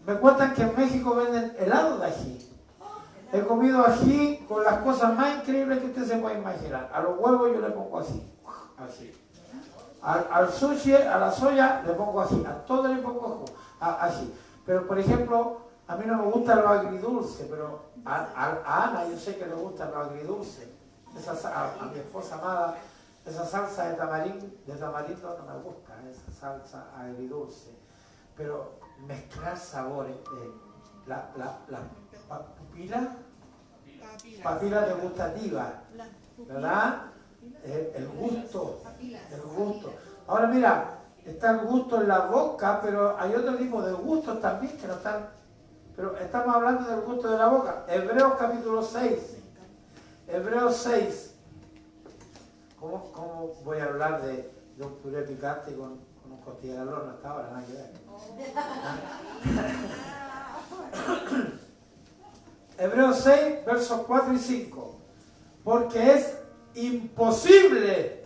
Me cuentan que en México venden helado de ají. He comido ají con las cosas más increíbles que usted se puede imaginar. A los huevos yo le pongo así. Al sushi, a la soya, le pongo así. A todo le pongo así. Pero, por ejemplo, a mí no me gusta lo agridulce, pero a Ana yo sé que le gusta lo agridulce. A mi esposa amada, esa salsa de tamarindo no me gusta, esa salsa agridulce. Pero mezclar sabores, la papila degustativa, ¿verdad? El gusto. Ahora mira, está el gusto en la boca, pero hay otro tipo de gustos también que no están. Pero estamos hablando del gusto de la boca. Hebreos capítulo 6. Hebreos 6. ¿Cómo voy a hablar de un puré picante con un costilla al horno hasta ahora? Nada que ver. Hebreos 6, versos 4 y 5. Porque es imposible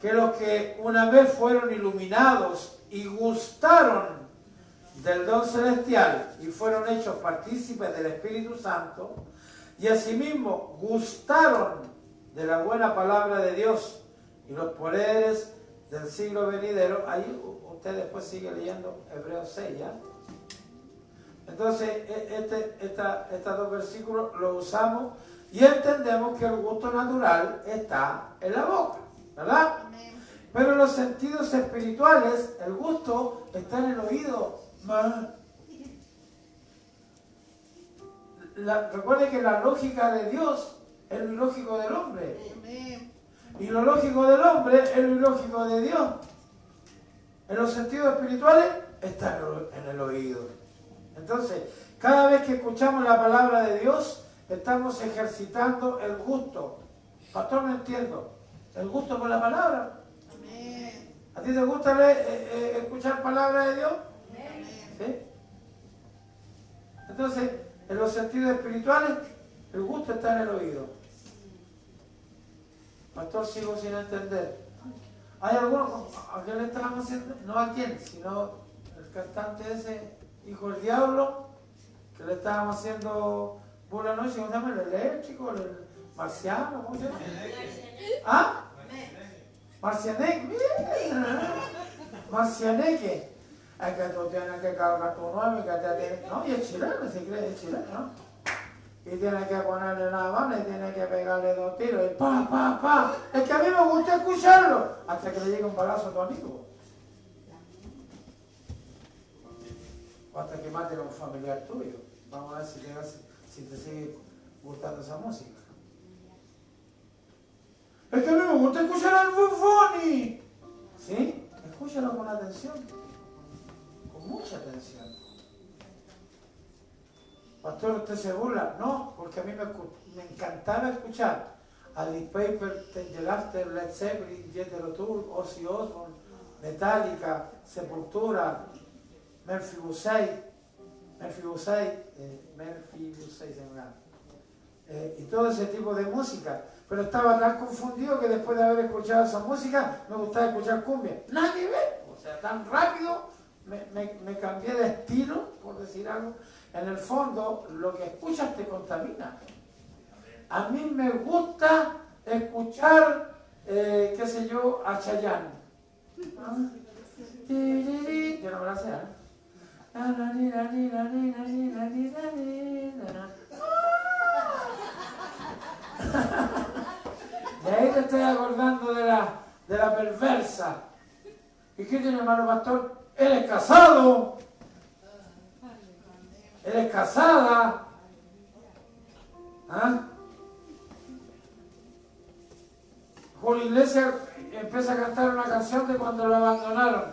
que los que una vez fueron iluminados y gustaron del don celestial y fueron hechos partícipes del Espíritu Santo y asimismo gustaron de la buena palabra de Dios y los poderes del siglo venidero, ahí usted después sigue leyendo Hebreos 6, ¿ya? Entonces, estos dos versículos los usamos y entendemos que el gusto natural está en la boca, ¿verdad? Pero en los sentidos espirituales, el gusto está en el oído. Recuerde que la lógica de Dios es lo ilógico del hombre. Y lo lógico del hombre es lo ilógico de Dios. En los sentidos espirituales está en el oído. Entonces, cada vez que escuchamos la palabra de Dios, estamos ejercitando el gusto. Pastor, no entiendo. ¿El gusto por la palabra? ¿A ti te gusta escuchar palabra de Dios? ¿Sí? Entonces, en los sentidos espirituales, el gusto está en el oído. Pastor, sigo sin entender. ¿Hay alguno a quién le estábamos haciendo? No a quién, sino el cantante ese, hijo del diablo, que le estábamos haciendo burla anoche. ¿Cómo se llama? ¿El eléctrico? ¿El marciano? ¿Cómo se llama? ¿Ah? Marcianeque. Marcianeque. Es que tú tienes que cargar tu nuevo y que te tienes... No, y es chileno, se cree, es chileno, ¿no? Y tienes que ponerle una bala y tienes que pegarle 2 tiros y pa. Es que a mí me gusta escucharlo hasta que le llegue un balazo a tu amigo. O hasta que maten a un familiar tuyo. Vamos a ver si te sigue gustando esa música. Es que a mí me gusta escuchar al Buffoni. ¿Sí? Escúchalo con atención. Con mucha atención. Pastor, ¿usted se burla? No, porque a mí me encantaba escuchar a Deep Purple, The After, Led Zeppelin, Jethro Tull, Ozzy Osbourne, Metallica, Sepultura, Murphy Bussey, y todo ese tipo de música. Pero estaba tan confundido que después de haber escuchado esa música me gustaba escuchar cumbia. Nada que ver, o sea, tan rápido me cambié de estilo, por decir algo. En el fondo, lo que escuchas te contamina. A mí me gusta escuchar, qué sé yo, a Chayanne. ¿Ah? Yo no me la sé, ¿eh? Y ahí te estoy acordando de la perversa. ¿Y qué tiene, hermano pastor? Eres casado. Eres casada. ¿Ah? Julio Iglesias empieza a cantar una canción de cuando lo abandonaron.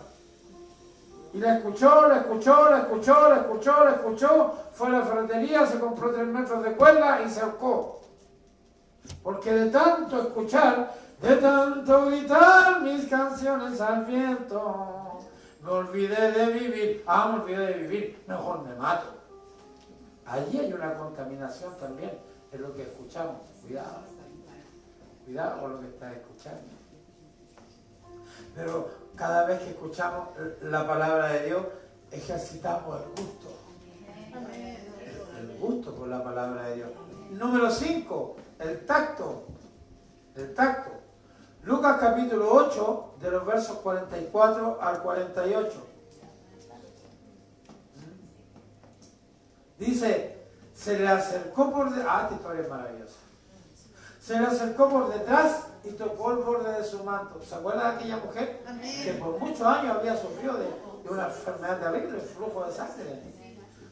Y la escuchó, fue a la ferretería, se compró 3 metros de cuerda y se ahorcó. Porque de tanto escuchar, de tanto gritar mis canciones al viento, me olvidé de vivir. Me olvidé de vivir, mejor me mato. Allí hay una contaminación también de lo que escuchamos. Cuidado con lo que estás escuchando. Pero cada vez que escuchamos la palabra de Dios, ejercitamos el gusto. El gusto por la palabra de Dios. Número 5, el tacto. El tacto. Lucas capítulo 8, de los versos 44 al 48. Dice, se le acercó por detrás, esta historia es maravillosa. Se le acercó por detrás y tocó el borde de su manto. ¿Se acuerda de aquella mujer? Amén. Que por muchos años había sufrido de una enfermedad terrible, el flujo de sangre?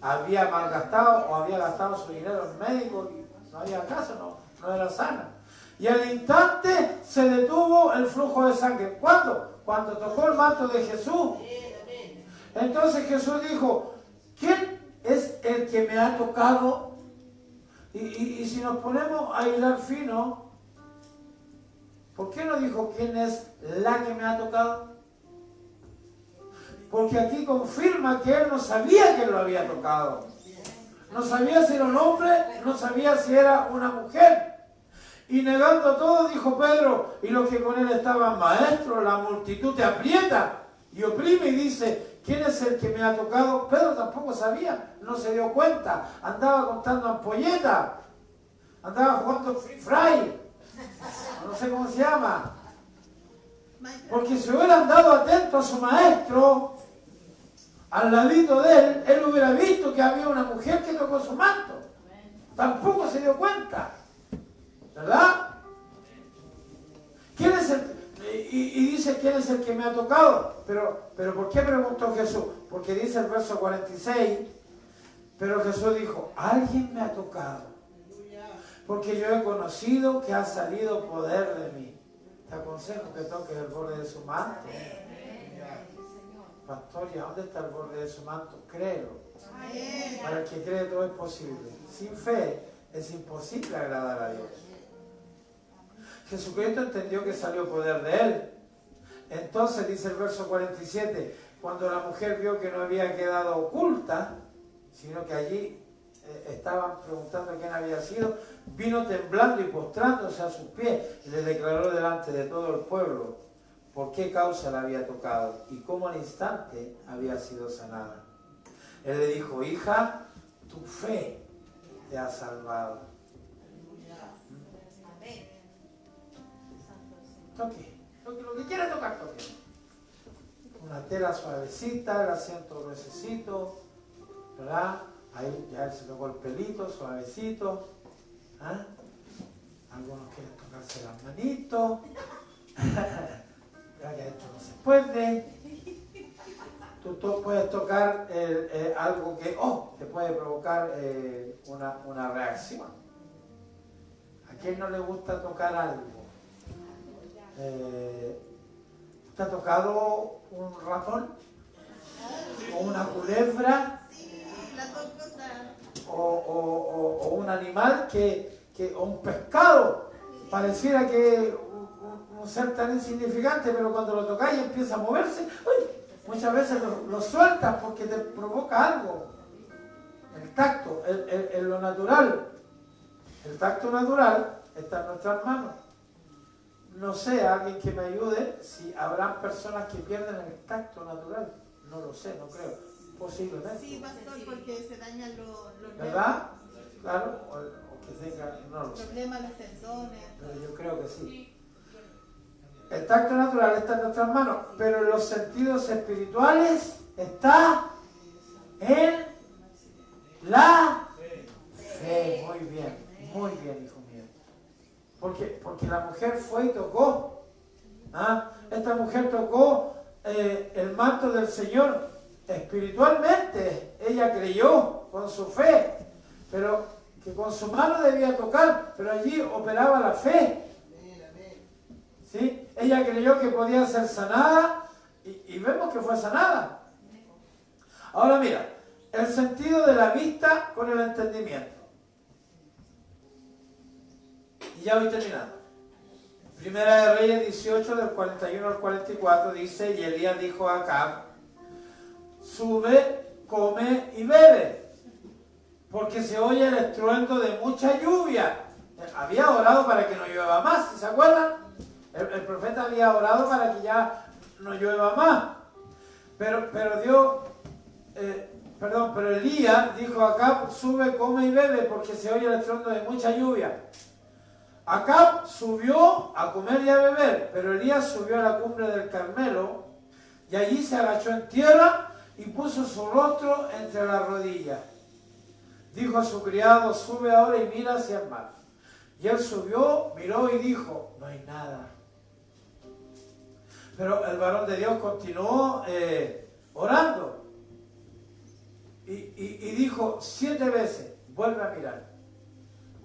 Había malgastado o había gastado su dinero en médicos y no había caso, no era sana. Y al instante se detuvo el flujo de sangre. ¿Cuándo? Cuando tocó el manto de Jesús. Entonces Jesús dijo, ¿quién es el que me ha tocado? Y si nos ponemos a hilar fino, ¿por qué no dijo quién es la que me ha tocado? Porque aquí confirma que él no sabía que lo había tocado. No sabía si era un hombre, no sabía si era una mujer. Y negando todo, dijo Pedro, y los que con él estaban, maestro, la multitud te aprieta y oprime y dice, ¿quién es el que me ha tocado? Pedro tampoco sabía, no se dio cuenta, andaba contando ampolletas, andaba jugando Free Fry, no sé cómo se llama. Porque si hubiera andado atento a su maestro, al ladito de él, él hubiera visto que había una mujer que tocó su manto. Tampoco se dio cuenta. ¿Verdad? ¿Quién es el? Y dice, ¿quién es el que me ha tocado? Pero ¿por qué preguntó Jesús? Porque dice el verso 46, pero Jesús dijo, alguien me ha tocado, porque yo he conocido que ha salido poder de mí. Te aconsejo que toques el borde de su manto. Pastor, ¿y a dónde está el borde de su manto? Créelo. Para el que cree todo es posible. Sin fe es imposible agradar a Dios. Jesucristo entendió que salió poder de él. Entonces dice el verso 47, cuando la mujer vio que no había quedado oculta, sino que allí estaban preguntando quién había sido, vino temblando y postrándose a sus pies y le declaró delante de todo el pueblo por qué causa la había tocado y cómo al instante había sido sanada. Él le dijo, hija, tu fe te ha salvado. Toque, lo que quiera tocar, toque. Una tela suavecita, el asiento gruesecito, ¿verdad? Ahí ya se tocó el pelito, suavecito. ¿Ah? Algunos quieren tocarse las manitos. Ya que esto no se puede. Tú puedes tocar algo que te puede provocar una reacción. ¿A quién no le gusta tocar algo? ¿Te ha tocado un ratón? ¿O una culebra? ¿O un animal o un pescado? Pareciera que un ser tan insignificante, pero cuando lo tocáis y empieza a moverse, muchas veces lo sueltas porque te provoca algo. El tacto, lo natural. El tacto natural está en nuestras manos. No sé, alguien que me ayude, si habrán personas que pierden el tacto natural. No lo sé, no creo. Posiblemente. Sí, pastor, porque se dañan los ¿verdad? Claro, o que tenga, no lo sé. problemas, los tendones. Pero yo creo que sí. El tacto natural está en nuestras manos, pero en los sentidos espirituales está en la fe. Muy bien, hijo mío. Porque la mujer fue y tocó. ¿Ah? Esta mujer tocó el manto del Señor espiritualmente. Ella creyó con su fe, pero que con su mano debía tocar, pero allí operaba la fe. ¿Sí? Ella creyó que podía ser sanada y vemos que fue sanada. Ahora mira, el sentido de la vista con el entendimiento. Y ya voy terminando. Primera de Reyes 18, del 41 al 44, dice, y Elías dijo a Acab, sube, come y bebe, porque se oye el estruendo de mucha lluvia. Había orado para que no llueva más, ¿se acuerdan? El profeta había orado para que ya no llueva más. Pero Elías dijo a Acab, sube, come y bebe, porque se oye el estruendo de mucha lluvia. Acab subió a comer y a beber, pero Elías subió a la cumbre del Carmelo y allí se agachó en tierra y puso su rostro entre las rodillas. Dijo a su criado, sube ahora y mira hacia el mar. Y él subió, miró y dijo, no hay nada. Pero el varón de Dios continuó orando y dijo 7 veces, vuelve a mirar.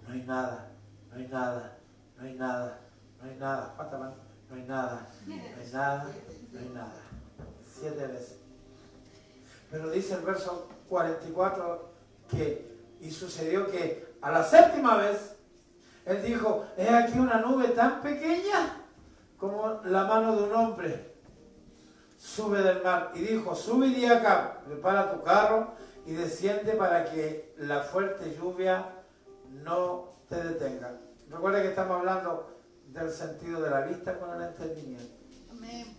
No hay nada, no hay nada, no hay nada, no hay nada. ¿Cuántas más? No hay nada, no hay nada, no hay nada. 7 veces. Pero dice el verso 44 que, y sucedió que a la 7ª vez, él dijo, es aquí una nube tan pequeña como la mano de un hombre. Sube del mar. Y dijo, sube y di acá, prepara tu carro y desciende para que la fuerte lluvia no te detenga. Recuerda que estamos hablando del sentido de la vista con el entendimiento. Amén.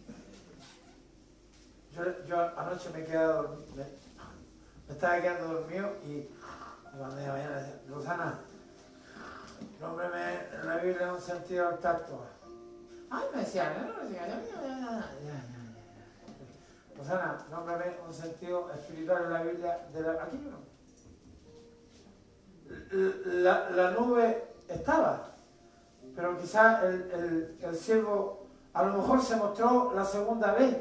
Yo anoche me estaba quedando dormido y cuando me mañana decía, Rosana, nómbrame en la Biblia un sentido al tacto. Ay, me decía, Rosana, nómbrame un sentido espiritual en la Biblia. Aquí no. La nube estaba, pero quizás el siervo a lo mejor se mostró la 2ª vez.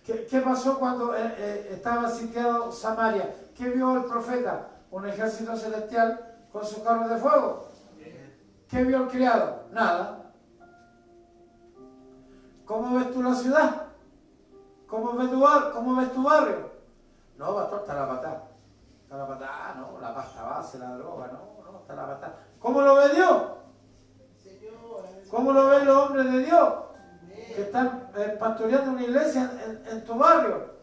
¿Qué pasó cuando estaba sitiado Samaria? ¿Qué vio el profeta? Un ejército celestial con sus carros de fuego. ¿Qué vio el criado? Nada. ¿Cómo ves tú la ciudad? ¿Cómo ves tu barrio? No, pastor, está la patada. Está la patada, no, la pasta base, la droga, no, está la patada. ¿Cómo lo ve Dios? ¿Cómo lo ven los hombres de Dios? Que están pastoreando una iglesia en tu barrio.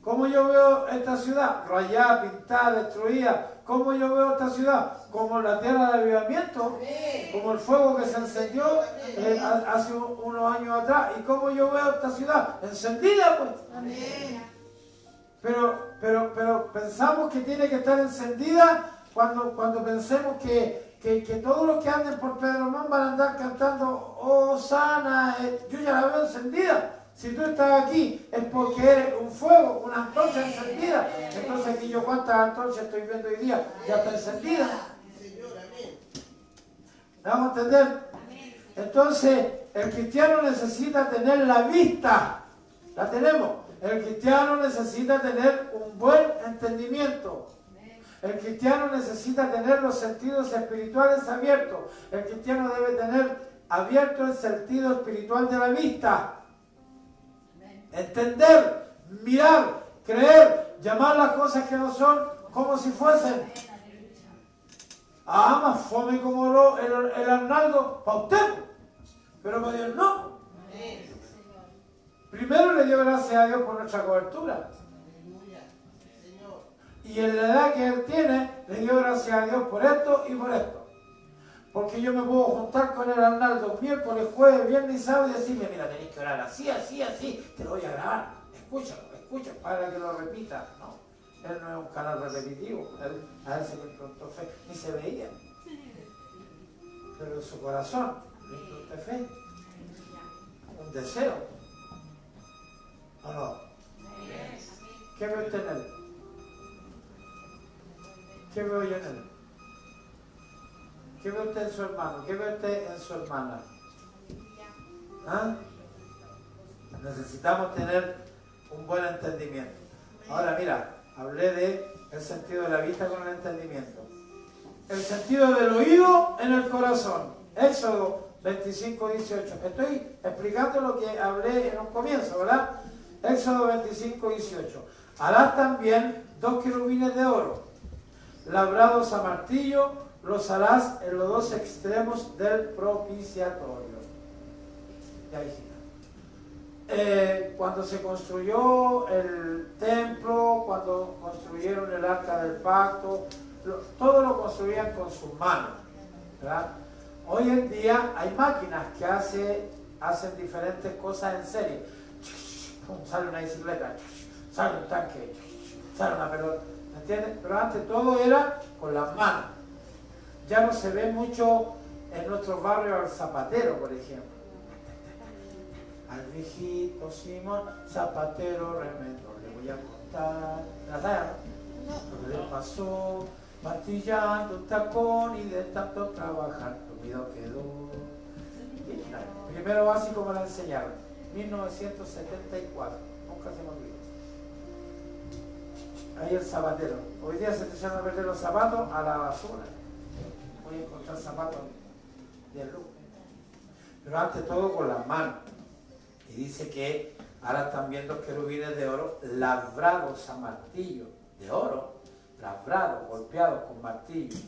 ¿Cómo yo veo esta ciudad? Rayada, pintada, destruida. ¿Cómo yo veo esta ciudad? Como la tierra de avivamiento, como el fuego que se encendió hace unos años atrás. ¿Y cómo yo veo esta ciudad? Encendida, pues. Amén. Pero pensamos que tiene que estar encendida cuando pensemos que todos los que anden por Pedromón van a andar cantando Hosana. Yo ya la veo encendida. Si tú estás aquí es porque eres un fuego, una antorcha encendida. Entonces aquí yo cuántas antorchas estoy viendo hoy día, ya está encendida. ¿Me vamos a entender? Entonces el cristiano necesita tener la vista. La tenemos. El cristiano necesita tener un buen entendimiento. El cristiano necesita tener los sentidos espirituales abiertos. El cristiano debe tener abierto el sentido espiritual de la vista. Entender, mirar, creer, llamar las cosas que no son como si fuesen. Ah, más fome como el Arnaldo, para usted. Pero para Dios no. Primero le dio gracias a Dios por nuestra cobertura. Y en la edad que él tiene, le dio gracias a Dios por esto y por esto. Porque yo me puedo juntar con el Arnaldo miércoles, jueves, viernes y sábado y decirle, mira, tenéis que orar así, así, así, te lo voy a grabar. Escúchalo, para que lo repita. No, él no es un canal repetitivo. A él se le implantó fe, ni se veía. Pero en su corazón le implantó fe. Un deseo. ¿O no? ¿Qué ve usted en él? ¿Qué veo yo en él? ¿Qué ve usted en su hermano? ¿Qué ve usted en su hermana? ¿Ah? Necesitamos tener un buen entendimiento. Ahora mira, hablé de el sentido de la vista con el entendimiento. El sentido del oído en el corazón. Éxodo 25, 18. Estoy explicando lo que hablé en un comienzo, ¿verdad? Éxodo 25, 18. Harás también 2 querubines de oro, labrados a martillo, los harás en los 2 extremos del propiciatorio. Ya dijimos. Cuando se construyó el templo, cuando construyeron el arca del pacto, todo lo construían con sus manos, ¿verdad? Hoy en día hay máquinas que hacen diferentes cosas en serie. Sale una bicicleta, sale un tanque, sale una pelota, ¿me entiendes? Pero antes todo era con las manos. Ya no se ve mucho en nuestros barrios al zapatero, por ejemplo. Al viejito Simón, zapatero remendo, le voy a contar. Lo que le pasó, martillando un tacón y de tanto trabajar, dormido quedó. Primero básico me lo enseñaron, 1974, nunca se me olvidó. Ahí el zapatero. Hoy día se te echan a perder los zapatos a la basura. Voy a encontrar zapatos de luz. Pero antes todo con las manos. Y dice que ahora están viendo querubines de oro labrados a martillo. De oro, labrados, golpeados con martillo.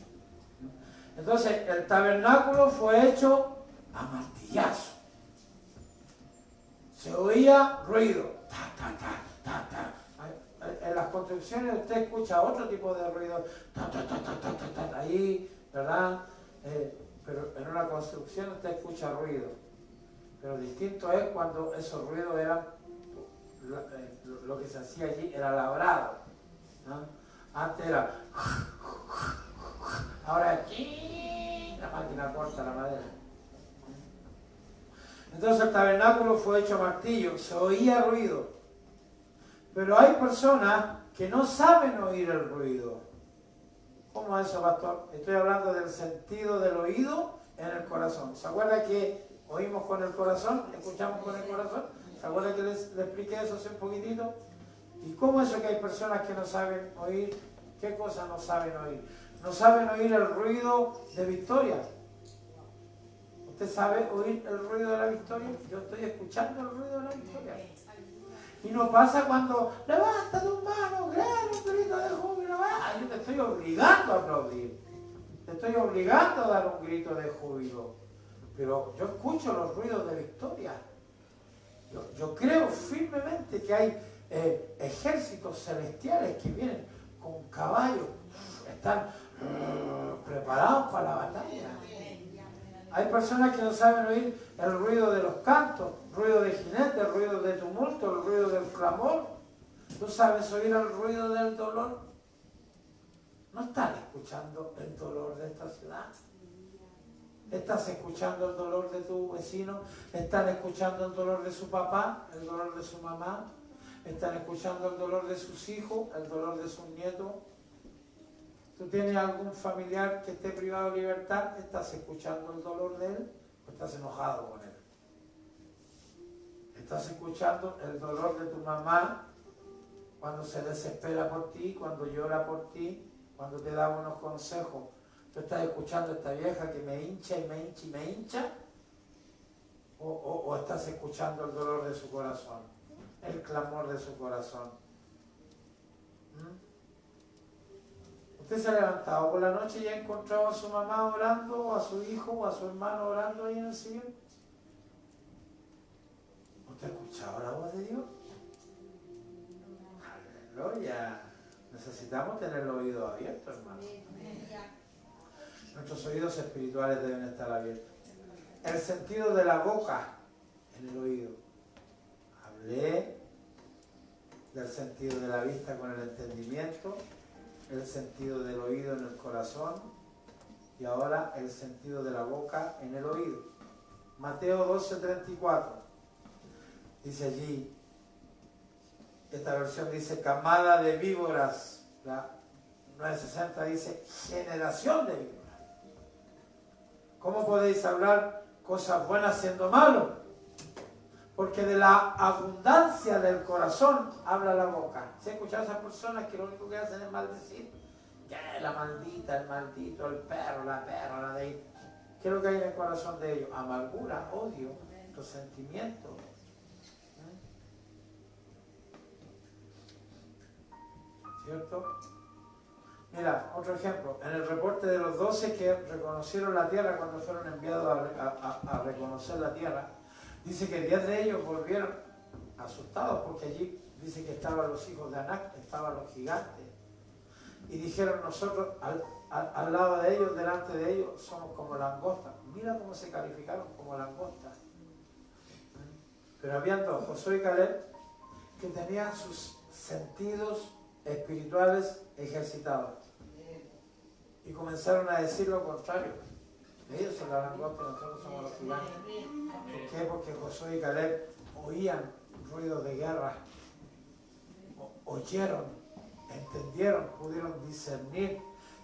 Entonces el tabernáculo fue hecho a martillazo. Se oía ruido. Ta, ta, ta, ta, ta. En las construcciones usted escucha otro tipo de ruido, ta, ta, ta, ta, ta, ta, ta, ahí, ¿verdad? Pero en una construcción usted escucha ruido. Pero distinto es cuando esos ruidos eran, lo que se hacía allí era labrado, ¿no? Antes era, ahora es, la máquina corta la madera. Entonces el tabernáculo fue hecho a martillo, se oía ruido. Pero hay personas que no saben oír el ruido. ¿Cómo es eso, pastor? Estoy hablando del sentido del oído en el corazón. ¿Se acuerda que oímos con el corazón? ¿Escuchamos con el corazón? ¿Se acuerda que les expliqué eso hace un poquitito? ¿Y cómo es eso que hay personas que no saben oír? ¿Qué cosas no saben oír? No saben oír el ruido de victoria. ¿Usted sabe oír el ruido de la victoria? Yo estoy escuchando el ruido de la victoria. Y no pasa cuando levanta tus manos, grita un grito de júbilo. Yo te estoy obligando a aplaudir. Te estoy obligando a dar un grito de júbilo. Pero yo escucho los ruidos de victoria. Yo creo firmemente que hay ejércitos celestiales que vienen con caballos. Están preparados para la batalla. Hay personas que no saben oír el ruido de los cantos, ruido de jinete, el ruido de tumulto, el ruido del clamor. ¿Tú sabes oír el ruido del dolor? ¿No estás escuchando el dolor de esta ciudad? ¿Estás escuchando el dolor de tu vecino? ¿Están escuchando el dolor de su papá, el dolor de su mamá? ¿Están escuchando el dolor de sus hijos, el dolor de sus nietos? ¿Tú tienes algún familiar que esté privado de libertad? ¿Estás escuchando el dolor de él o estás enojado con él? ¿Estás escuchando el dolor de tu mamá cuando se desespera por ti, cuando llora por ti, cuando te da unos consejos? ¿Tú estás escuchando a esta vieja que me hincha y me hincha y me hincha? ¿O estás escuchando el dolor de su corazón, el clamor de su corazón? ¿Usted se ha levantado por la noche y ha encontrado a su mamá orando, o a su hijo, o a su hermano orando ahí en el sillón? ¿Usted ha escuchado la voz de Dios? Aleluya. Necesitamos tener los oídos abiertos, hermano. Nuestros oídos espirituales deben estar abiertos. El sentido de la boca en el oído. Hablé del sentido de la vista con el entendimiento, el sentido del oído en el corazón y ahora el sentido de la boca en el oído. Mateo 12:34 dice allí, esta versión dice camada de víboras, la 960 dice generación de víboras. ¿Cómo podéis hablar cosas buenas siendo malos? Porque de la abundancia del corazón habla la boca. ¿Se escuchan esas personas que lo único que hacen es maldecir? La maldita, el maldito, el perro, la perra, la de ahí. ¿Qué es lo que hay en el corazón de ellos? Amargura, odio, resentimiento. ¿Cierto? Mira, otro ejemplo. En el reporte de los 12 que reconocieron la tierra cuando fueron enviados a reconocer la tierra, dice que 10 de ellos volvieron asustados porque allí dice que estaban los hijos de Anac, estaban los gigantes. Y dijeron nosotros, al lado de ellos, delante de ellos, somos como langostas. Mira cómo se calificaron como langostas. Pero habían dos, Josué y Caleb, que tenían sus sentidos espirituales ejercitados. y comenzaron a decir lo contrario. Ellos son la langosta y nosotros somos los gigantes. ¿Por qué? Porque Josué y Caleb oían ruidos de guerra, oyeron, entendieron, pudieron discernir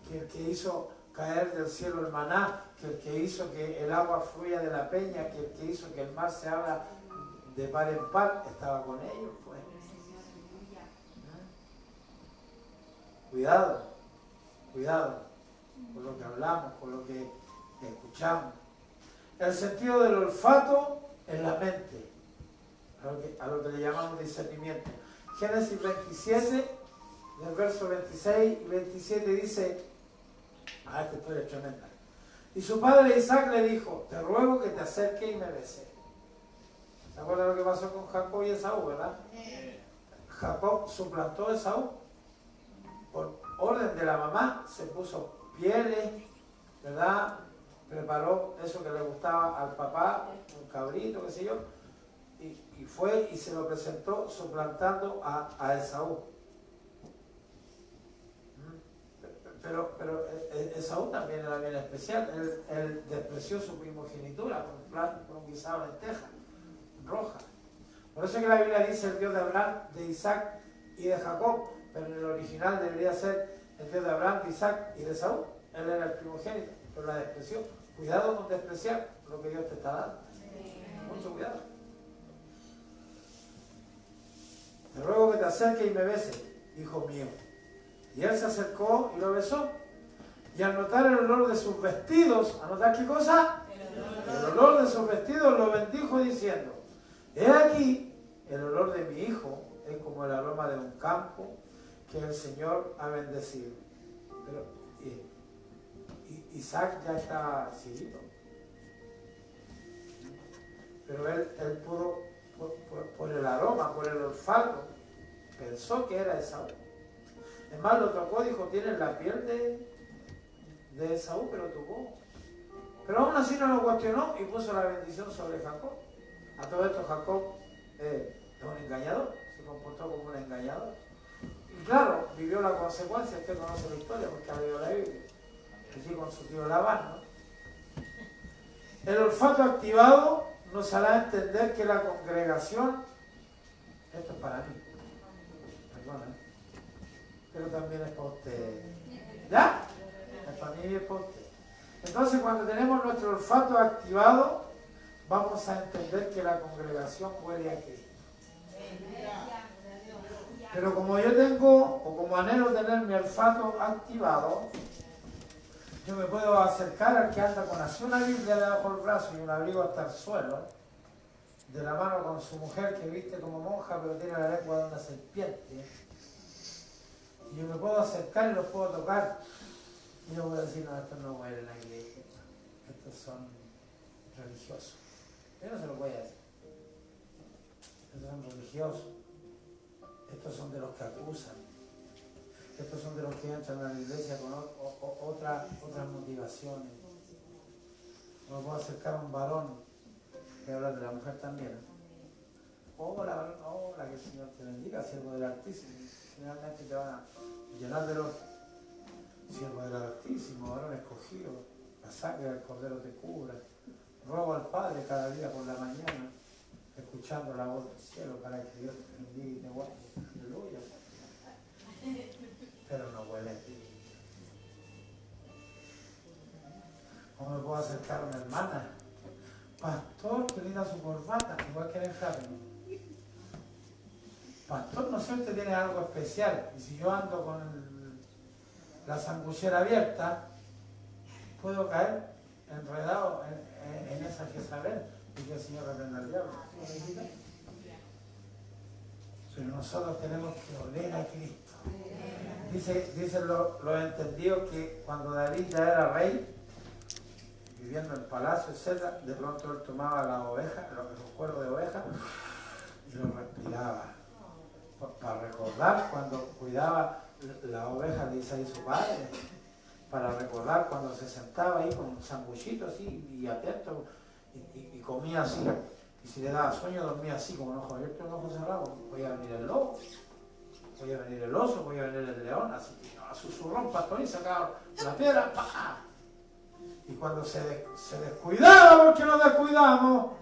que el que hizo caer del cielo el maná, que el que hizo que el agua fluya de la peña, que el que hizo que el mar se abra de par en par, estaba con ellos, pues. Cuidado, cuidado con lo que hablamos, con lo que escuchamos. El sentido del olfato en la mente, a lo que le llamamos discernimiento. Génesis 27, del verso 26 y 27 dice, esta historia es tremenda. Y su padre Isaac le dijo, te ruego que te acerques y me beses. ¿Se acuerdan lo que pasó con Jacob y Esaú, verdad? Jacob suplantó a Esaú. Por orden de la mamá se puso pieles, ¿verdad? Preparó eso que le gustaba al papá, un cabrito, qué sé yo, y fue y se lo presentó suplantando a Esaú. Pero Esaú también era bien especial. Él despreció su primogenitura por un guisado de lenteja roja. Por eso es que la Biblia dice el Dios de Abraham, de Isaac y de Jacob, pero en el original debería ser el Dios de Abraham, de Isaac y de Esaú. Él era el primogénito, pero la despreció. Cuidado con despreciar lo que Dios te está dando. Mucho cuidado. Te ruego que te acerques y me beses, hijo mío. Y él se acercó y lo besó. Y al notar el olor de sus vestidos, ¿a notar qué cosa? El olor de sus vestidos lo bendijo diciendo, he aquí, el olor de mi hijo es como el aroma de un campo que el Señor ha bendecido. Pero Isaac ya estaba cieguito. Pero él pudo, por el aroma, por el olfato, pensó que era Esaú. Es más, lo tocó, dijo, tienes la piel de Esaú, pero tocó. Pero aún así no lo cuestionó y puso la bendición sobre Jacob. A todo esto Jacob es un engañador, se comportó como un engañador. Y claro, vivió la consecuencia, usted conoce la historia porque ha leído la Biblia. Allí con su tío Labán, ¿no? El olfato activado nos hará entender que la congregación, esto es para mí, perdona, pero también es para usted. ¿Ya? Es para mí y es para usted. Entonces, cuando tenemos nuestro olfato activado, vamos a entender que la congregación huele a Cristo. Pero como yo tengo, o como anhelo tener mi olfato activado, yo me puedo acercar al que anda con así una Biblia debajo del brazo y un abrigo hasta el suelo, de la mano con su mujer que viste como monja, pero tiene la lengua de una serpiente. Y yo me puedo acercar y los puedo tocar. Y yo voy a decir, no, estos no huelen a la iglesia, estos son religiosos. Yo no se los voy a decir. Estos son religiosos. Estos son de los que acusan. Estos son de los que entran a la iglesia con otras motivaciones. No puedo acercar a un varón que habla de la mujer también. Hola, varón, hola, que el Señor te bendiga, siervo del Altísimo. Finalmente te van a llenar de los siervo del Altísimo, varón escogido. La sangre del Cordero te cubra. Ruego al Padre cada día por la mañana, escuchando la voz del cielo para que Dios te bendiga y te guarde. Aleluya. Pero no huele a ti. ¿Cómo me puedo acercar a una hermana? Pastor, que linda su corbata, igual que en el jardín. Pastor, no sé, usted tiene algo especial. Y si yo ando con la sanguchera abierta, puedo caer enredado en esa Jezabel y que el Señor reprenda al diablo. Pero nosotros tenemos que oler a Cristo. Dicen los entendidos que cuando David ya era rey, viviendo en el palacio, etc., de pronto él tomaba las ovejas, los cueros de ovejas, y los respiraba. Para recordar cuando cuidaba las ovejas de Isaí su padre, para recordar cuando se sentaba ahí con un sanguchito así, y atento, y comía así. Y si le daba sueño, dormía así, con un ojo abierto y un ojo cerrado. Voy a venir el lobo. podía venir el oso, podía venir el león, así que a susurrón, pastor, y sacaba la piedra, ¡pah! Y cuando se descuidaba, porque nos descuidamos,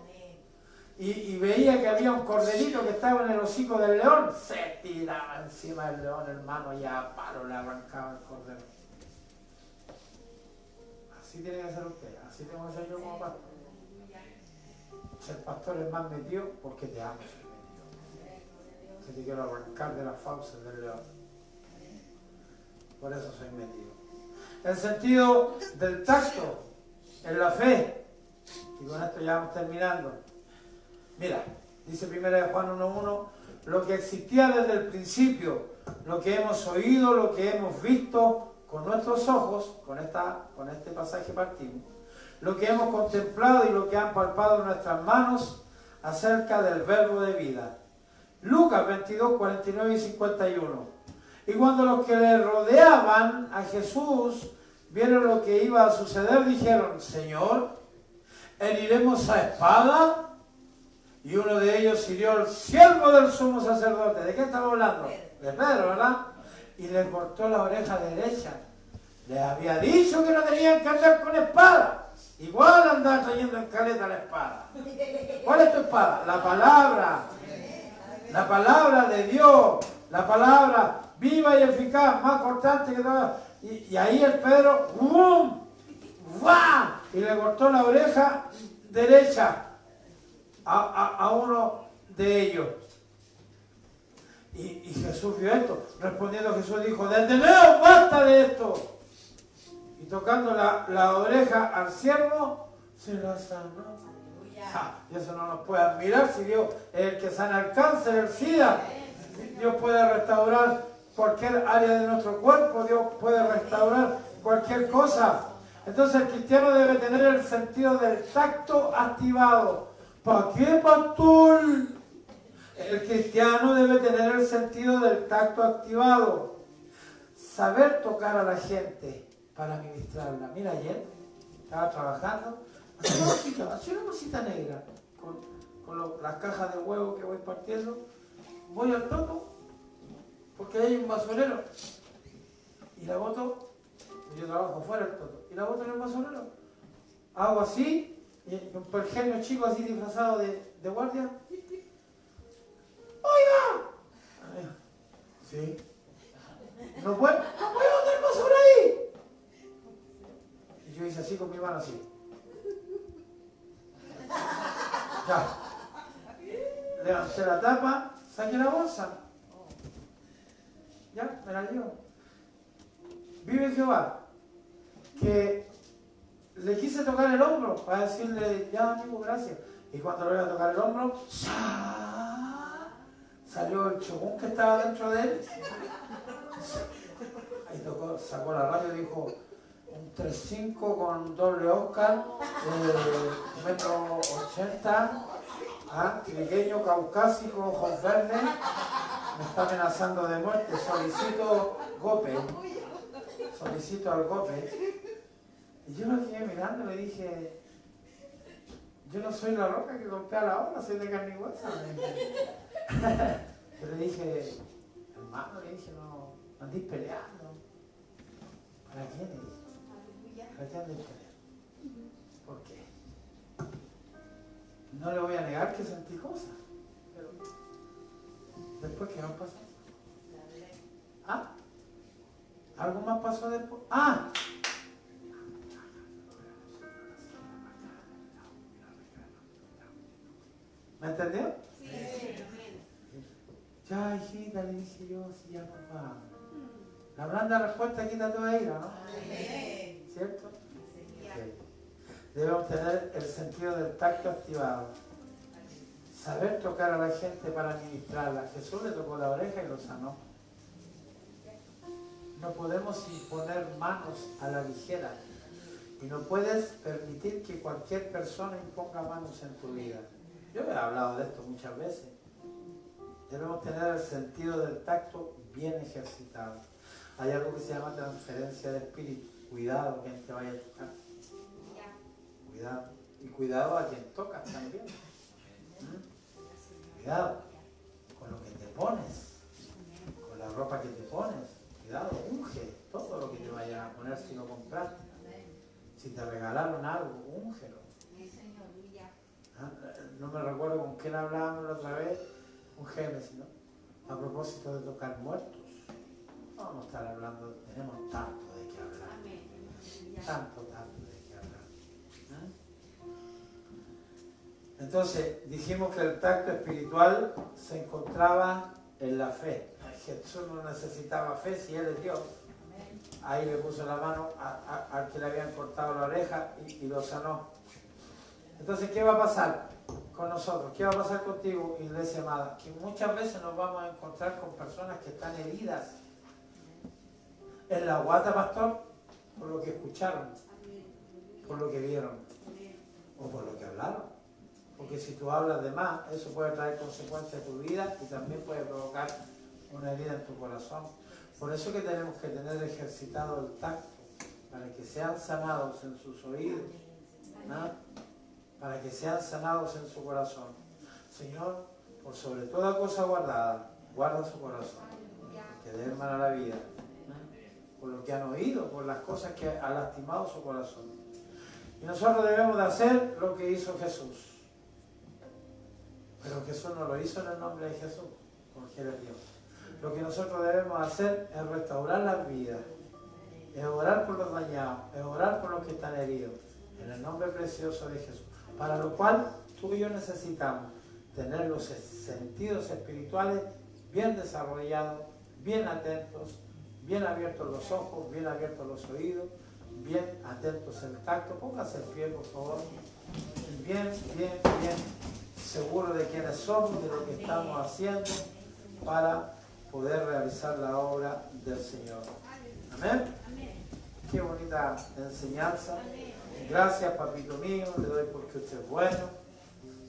y veía que había un corderito que estaba en el hocico del león, se tiraba encima del león, hermano, y a palo le arrancaba el cordero. Así tiene que ser usted, así tengo que ser yo como pastor. Ser pastor es más metido porque te amo, soy metido. Que te quiero arrancar de las fauces del león. Por eso soy metido. El sentido del tacto en la fe. Y con esto ya vamos terminando. Mira, dice 1 Juan 1:1, lo que existía desde el principio, lo que hemos oído, lo que hemos visto con nuestros ojos, con este pasaje partimos, lo que hemos contemplado y lo que han palpado nuestras manos acerca del verbo de vida. Lucas 22, 49 y 51. Y cuando los que le rodeaban a Jesús vieron lo que iba a suceder, dijeron, Señor, ¿heriremos a espada? Y uno de ellos hirió al siervo del sumo sacerdote. ¿De qué estamos hablando? De Pedro, ¿verdad? Y le cortó la oreja derecha. Les había dicho que no tenían que andar con espada. Igual andaba trayendo en caleta la espada. ¿Cuál es tu espada? La palabra. La palabra de Dios. La palabra viva y eficaz, más cortante que todas. Y ahí el Pedro, ¡bum! ¡Va! Y le cortó la oreja derecha a uno de ellos. Y Jesús vio esto. Respondiendo Jesús dijo, deteneos, basta de esto. Y tocando la oreja al siervo, se la sanó. Y eso no nos puede admirar si Dios es el que sana el cáncer, el SIDA. Dios puede restaurar cualquier área de nuestro cuerpo, Dios puede restaurar cualquier cosa. Entonces el cristiano debe tener el sentido del tacto activado. ¿Para qué, pastor? El cristiano debe tener el sentido del tacto activado. Saber tocar a la gente para ministrarla. Mira, ayer estaba trabajando, hacía una cosita negra con las cajas de huevo que voy partiendo. Voy al topo porque hay un basurero y la boto. Yo trabajo fuera del toto y la boto en el basurero. Hago así y un pergenio chico así disfrazado de guardia. ¡Oiga! Sí. No puedo botar basura ahí. Y yo hice así con mi mano así. Ya. Levanté la tapa, saqué la bolsa. Ya, me la llevo. Vive Jehová, que le quise tocar el hombro para decirle, ya amigo, gracias. Y cuando le iba a tocar el hombro, salió el chogún que estaba dentro de él. Ahí sacó la radio y dijo, un 3.5 con doble Oscar, 1,80 m, pequeño, caucásico, ojos verdes, me está amenazando de muerte, solicito golpe. Solicito al golpe. Y yo lo quedé mirando y le dije, yo no soy la roca que golpea la ola, soy de carne y hueso. Yo le dije, hermano, le dije, no andéis peleando. ¿Para qué? Le dije, ¿para qué andéis peleando? ¿Por qué? No le voy a negar que sentí cosas, pero después, ¿qué nos pasó? ¿Ah? ¿Algo más pasó después? ¡Ah! ¿Me entendió? Sí. Ya, hijita, le dije yo, sí, ya nos vamos. La blanda respuesta quita toda ira, ¿no? ¿Cierto? Okay. Debemos tener el sentido del tacto activado. Saber tocar a la gente para ministrarla. Jesús le tocó la oreja y lo sanó. No podemos imponer manos a la ligera. Y no puedes permitir que cualquier persona imponga manos en tu vida. Yo he hablado de esto muchas veces. Debemos tener el sentido del tacto bien ejercitado. Hay algo que se llama transferencia de espíritu. Cuidado quien te vaya a tocar. Cuidado. Y cuidado a quien tocas también. Cuidado con lo que te pones, con la ropa que te pones, cuidado, unge todo lo que te vayas a poner si lo compraste. Si te regalaron algo, úngelo. No me recuerdo con quién hablábamos la otra vez, un Génesis, ¿no? A propósito de tocar muertos. No vamos a estar hablando, tenemos tanto de qué hablar. Tanto de qué hablar. Entonces, dijimos que el tacto espiritual se encontraba en la fe. Jesús no necesitaba fe si Él es Dios. Ahí le puso la mano al que le habían cortado la oreja y lo sanó. Entonces, ¿qué va a pasar con nosotros? ¿Qué va a pasar contigo, iglesia amada? Que muchas veces nos vamos a encontrar con personas que están heridas en la guata, pastor, por lo que escucharon, por lo que vieron o por lo que hablaron. Porque si tú hablas de más, eso puede traer consecuencias a tu vida y también puede provocar una herida en tu corazón. Por eso que tenemos que tener ejercitado el tacto, para que sean sanados en sus oídos, ¿no? Para que sean sanados en su corazón. Señor, por sobre toda cosa guardada, guarda su corazón, que dé hermana la vida, ¿no? Por lo que han oído, por las cosas que ha lastimado su corazón. Y nosotros debemos de hacer lo que hizo Jesús. Pero Jesús no lo hizo en el nombre de Jesús, porque Él es Dios. Lo que nosotros debemos hacer es restaurar las vidas, es orar por los dañados, es orar por los que están heridos, en el nombre precioso de Jesús. Para lo cual tú y yo necesitamos tener los sentidos espirituales bien desarrollados, bien atentos, bien abiertos los ojos, bien abiertos los oídos, bien atentos el tacto. Póngase en pie, por favor. Bien seguro de quiénes somos, de lo que estamos haciendo para poder realizar la obra del Señor. Amén. Qué bonita enseñanza. Gracias, papito mío, le doy porque usted es bueno,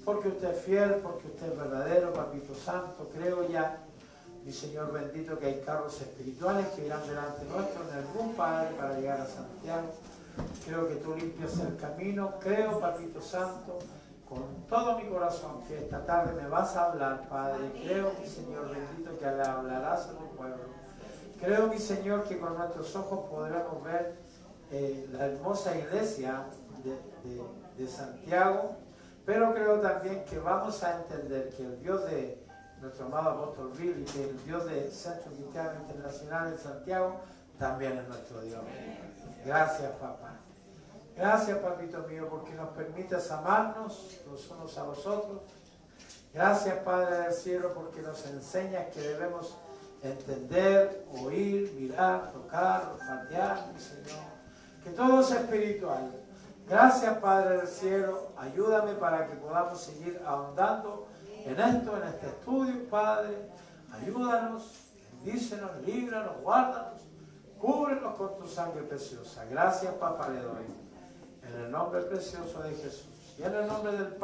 porque usted es fiel, porque usted es verdadero, papito santo. Creo ya, mi Señor bendito, que hay carros espirituales que irán delante nuestro en el bus, Padre, para llegar a Santiago. Creo que tú limpias el camino. Creo, papito santo, con todo mi corazón, que esta tarde me vas a hablar, Padre. Creo, mi Señor bendito, que le hablarás a tu pueblo. Creo, mi Señor, que con nuestros ojos podremos ver la hermosa iglesia de Santiago, pero creo también que vamos a entender que el Dios de nuestro amado apóstol Billy, que el Dios de Centro Cristiano Internacional en Santiago, también es nuestro Dios. Gracias, papá. Gracias, papito mío, porque nos permites amarnos los unos a los otros. Gracias, Padre del cielo, porque nos enseñas que debemos entender, oír, mirar, tocar, olfatear, mi Señor. Que todo es espiritual. Gracias, Padre del cielo. Ayúdame para que podamos seguir ahondando en esto, en este estudio, Padre. Ayúdanos, bendícenos, líbranos, guárdanos, cúbrenos con tu sangre preciosa. Gracias, papá, le doy. En el nombre precioso de Jesús. Y en el nombre del Padre.